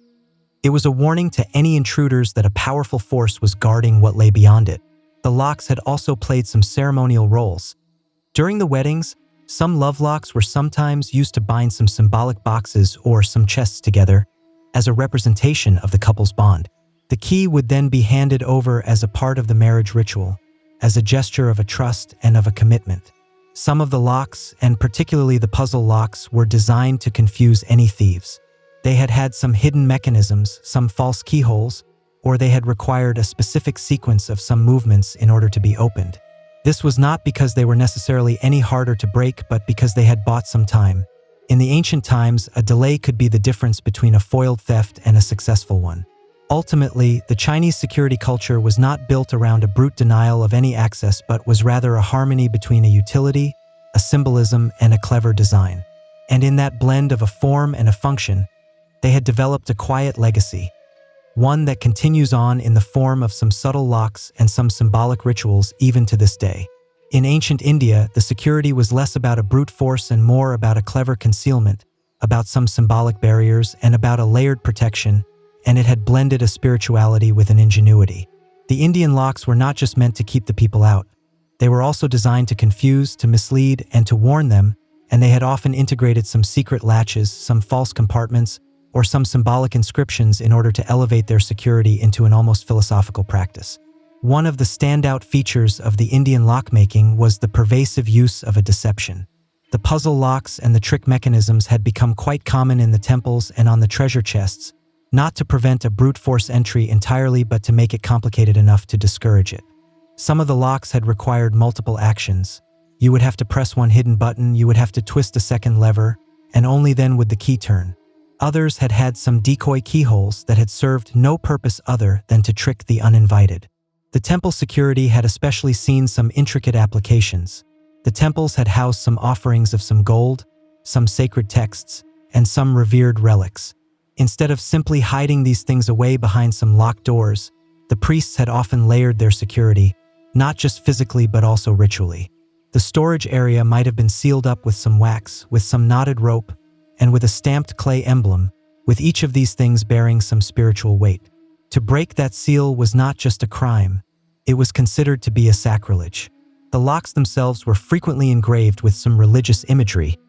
It was a warning to any intruders that a powerful force was guarding what lay beyond it. The locks had also played some ceremonial roles. During the weddings, some love locks were sometimes used to bind some symbolic boxes or some chests together as a representation of the couple's bond. The key would then be handed over as a part of the marriage ritual, as a gesture of a trust and of a commitment. Some of the locks, and particularly the puzzle locks, were designed to confuse any thieves. They had had some hidden mechanisms, some false keyholes, or they had required a specific sequence of some movements in order to be opened. This was not because they were necessarily any harder to break, but because they had bought some time. In the ancient times, a delay could be the difference between a foiled theft and a successful one. Ultimately, the Chinese security culture was not built around a brute denial of any access, but was rather a harmony between a utility, a symbolism, and a clever design. And in that blend of a form and a function, they had developed a quiet legacy, one that continues on in the form of some subtle locks and some symbolic rituals even to this day. In ancient India, the security was less about a brute force and more about a clever concealment, about some symbolic barriers, and about a layered protection, and it had blended a spirituality with an ingenuity. The Indian locks were not just meant to keep the people out. They were also designed to confuse, to mislead, and to warn them, and they had often integrated some secret latches, some false compartments, or some symbolic inscriptions in order to elevate their security into an almost philosophical practice. One of the standout features of the Indian lockmaking was the pervasive use of a deception. The puzzle locks and the trick mechanisms had become quite common in the temples and on the treasure chests, not to prevent a brute force entry entirely but to make it complicated enough to discourage it. Some of the locks had required multiple actions. You would have to press one hidden button, you would have to twist a second lever, and only then would the key turn. Others had had some decoy keyholes that had served no purpose other than to trick the uninvited. The temple security had especially seen some intricate applications. The temples had housed some offerings of some gold, some sacred texts, and some revered relics. Instead of simply hiding these things away behind some locked doors, the priests had often layered their security, not just physically but also ritually. The storage area might have been sealed up with some wax, with some knotted rope, and with a stamped clay emblem, with each of these things bearing some spiritual weight. To break that seal was not just a crime, it was considered to be a sacrilege. The locks themselves were frequently engraved with some religious imagery,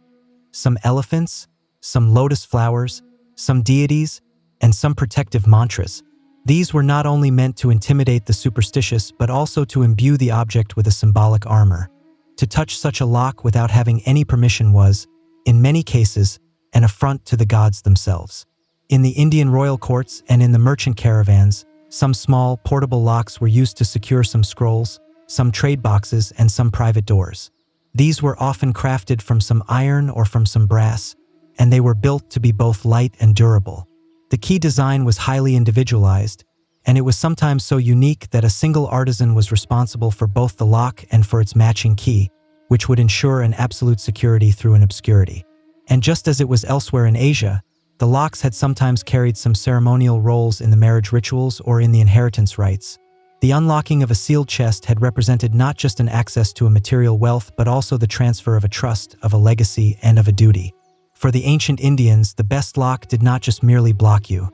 some elephants, some lotus flowers, some deities, and some protective mantras. These were not only meant to intimidate the superstitious but also to imbue the object with a symbolic armor. To touch such a lock without having any permission was, in many cases, an affront to the gods themselves. In the Indian royal courts and in the merchant caravans, some small, portable locks were used to secure some scrolls, some trade boxes, and some private doors. These were often crafted from some iron or from some brass, and they were built to be both light and durable. The key design was highly individualized, and it was sometimes so unique that a single artisan was responsible for both the lock and for its matching key, which would ensure an absolute security through an obscurity. And just as it was elsewhere in Asia, the locks had sometimes carried some ceremonial roles in the marriage rituals or in the inheritance rites. The unlocking of a sealed chest had represented not just an access to a material wealth but also the transfer of a trust, of a legacy, and of a duty. For the ancient Indians, the best lock did not just merely block you.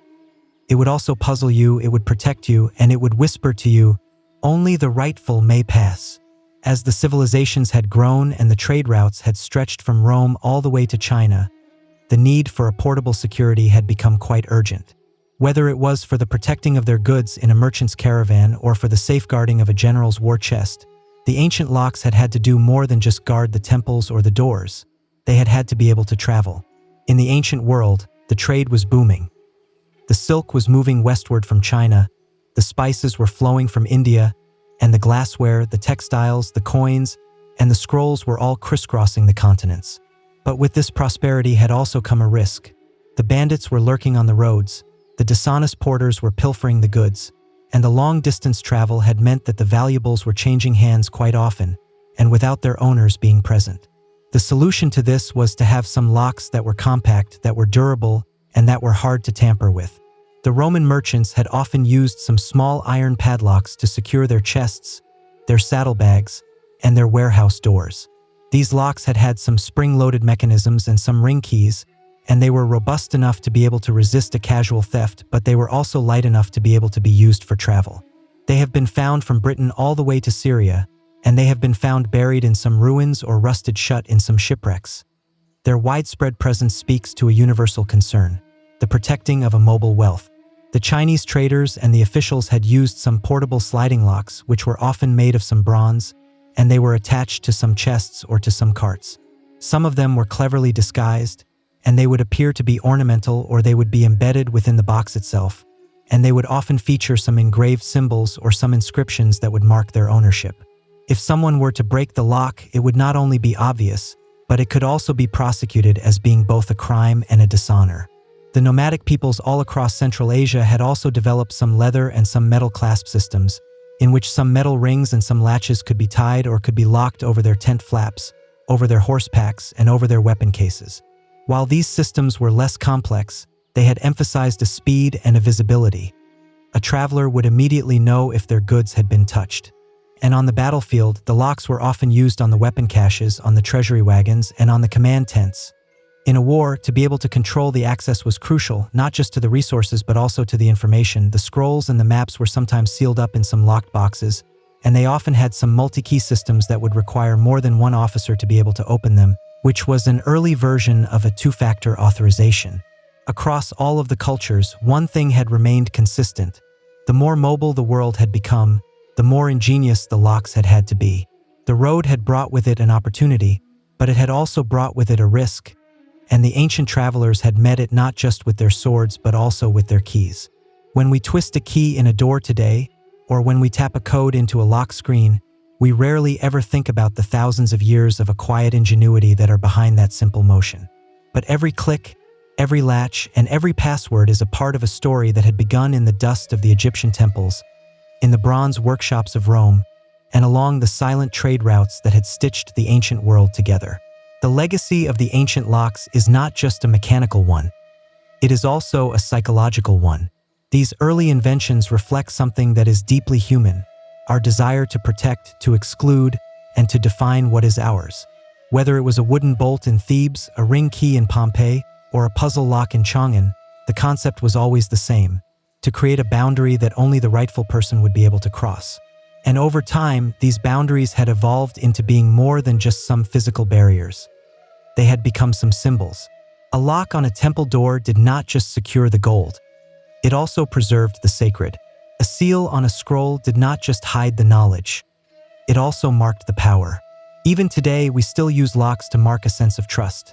It would also puzzle you, it would protect you, and it would whisper to you, "Only the rightful may pass." As the civilizations had grown and the trade routes had stretched from Rome all the way to China, the need for a portable security had become quite urgent. Whether it was for the protecting of their goods in a merchant's caravan or for the safeguarding of a general's war chest, the ancient locks had had to do more than just guard the temples or the doors. They had had to be able to travel. In the ancient world, the trade was booming. The silk was moving westward from China, the spices were flowing from India, and the glassware, the textiles, the coins, and the scrolls were all crisscrossing the continents. But with this prosperity had also come a risk. The bandits were lurking on the roads, the dishonest porters were pilfering the goods, and the long-distance travel had meant that the valuables were changing hands quite often, and without their owners being present. The solution to this was to have some locks that were compact, that were durable, and that were hard to tamper with. The Roman merchants had often used some small iron padlocks to secure their chests, their saddlebags, and their warehouse doors. These locks had had some spring-loaded mechanisms and some ring keys, and they were robust enough to be able to resist a casual theft, but they were also light enough to be able to be used for travel. They have been found from Britain all the way to Syria, and they have been found buried in some ruins or rusted shut in some shipwrecks. Their widespread presence speaks to a universal concern, the protecting of a mobile wealth. The Chinese traders and the officials had used some portable sliding locks, which were often made of some bronze, and they were attached to some chests or to some carts. Some of them were cleverly disguised, and they would appear to be ornamental or they would be embedded within the box itself, and they would often feature some engraved symbols or some inscriptions that would mark their ownership. If someone were to break the lock, it would not only be obvious, but it could also be prosecuted as being both a crime and a dishonor. The nomadic peoples all across Central Asia had also developed some leather and some metal clasp systems, in which some metal rings and some latches could be tied or could be locked over their tent flaps, over their horse packs, and over their weapon cases. While these systems were less complex, they had emphasized a speed and a visibility. A traveler would immediately know if their goods had been touched. And on the battlefield, the locks were often used on the weapon caches, on the treasury wagons, and on the command tents. In a war, to be able to control the access was crucial, not just to the resources but also to the information. The scrolls and the maps were sometimes sealed up in some locked boxes, and they often had some multi-key systems that would require more than one officer to be able to open them, which was an early version of a two-factor authorization. Across all of the cultures, one thing had remained consistent. The more mobile the world had become, the more ingenious the locks had had to be. The road had brought with it an opportunity, but it had also brought with it a risk, and the ancient travelers had met it not just with their swords but also with their keys. When we twist a key in a door today, or when we tap a code into a lock screen, we rarely ever think about the thousands of years of a quiet ingenuity that are behind that simple motion. But every click, every latch, and every password is a part of a story that had begun in the dust of the Egyptian temples, in the bronze workshops of Rome, and along the silent trade routes that had stitched the ancient world together. The legacy of the ancient locks is not just a mechanical one. It is also a psychological one. These early inventions reflect something that is deeply human, our desire to protect, to exclude, and to define what is ours. Whether it was a wooden bolt in Thebes, a ring key in Pompeii, or a puzzle lock in Chang'an, the concept was always the same: to create a boundary that only the rightful person would be able to cross. And over time, these boundaries had evolved into being more than just some physical barriers. They had become some symbols. A lock on a temple door did not just secure the gold. It also preserved the sacred. A seal on a scroll did not just hide the knowledge. It also marked the power. Even today, we still use locks to mark a sense of trust.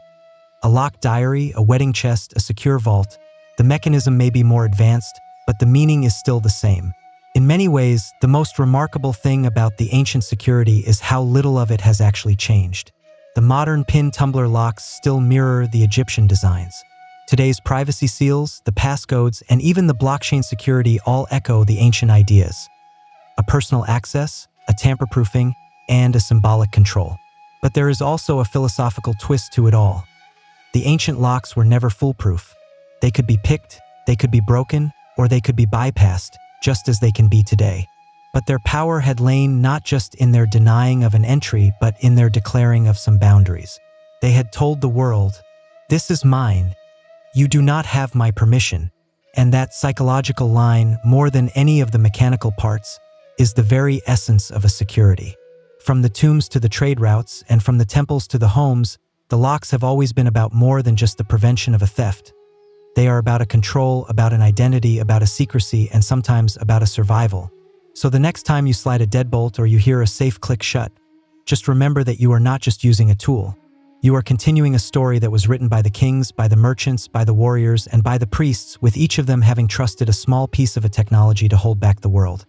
A locked diary, a wedding chest, a secure vault. The mechanism may be more advanced, but the meaning is still the same. In many ways, the most remarkable thing about the ancient security is how little of it has actually changed. The modern pin tumbler locks still mirror the Egyptian designs. Today's privacy seals, the passcodes, and even the blockchain security all echo the ancient ideas: a personal access, a tamper-proofing, and a symbolic control. But there is also a philosophical twist to it all. The ancient locks were never foolproof. They could be picked, they could be broken, or they could be bypassed, just as they can be today. But their power had lain not just in their denying of an entry, but in their declaring of some boundaries. They had told the world, "This is mine. You do not have my permission." And that psychological line, more than any of the mechanical parts, is the very essence of a security. From the tombs to the trade routes, and from the temples to the homes, the locks have always been about more than just the prevention of a theft. They are about a control, about an identity, about a secrecy, and sometimes about a survival. So the next time you slide a deadbolt or you hear a safe click shut, just remember that you are not just using a tool. You are continuing a story that was written by the kings, by the merchants, by the warriors, and by the priests, with each of them having trusted a small piece of a technology to hold back the world.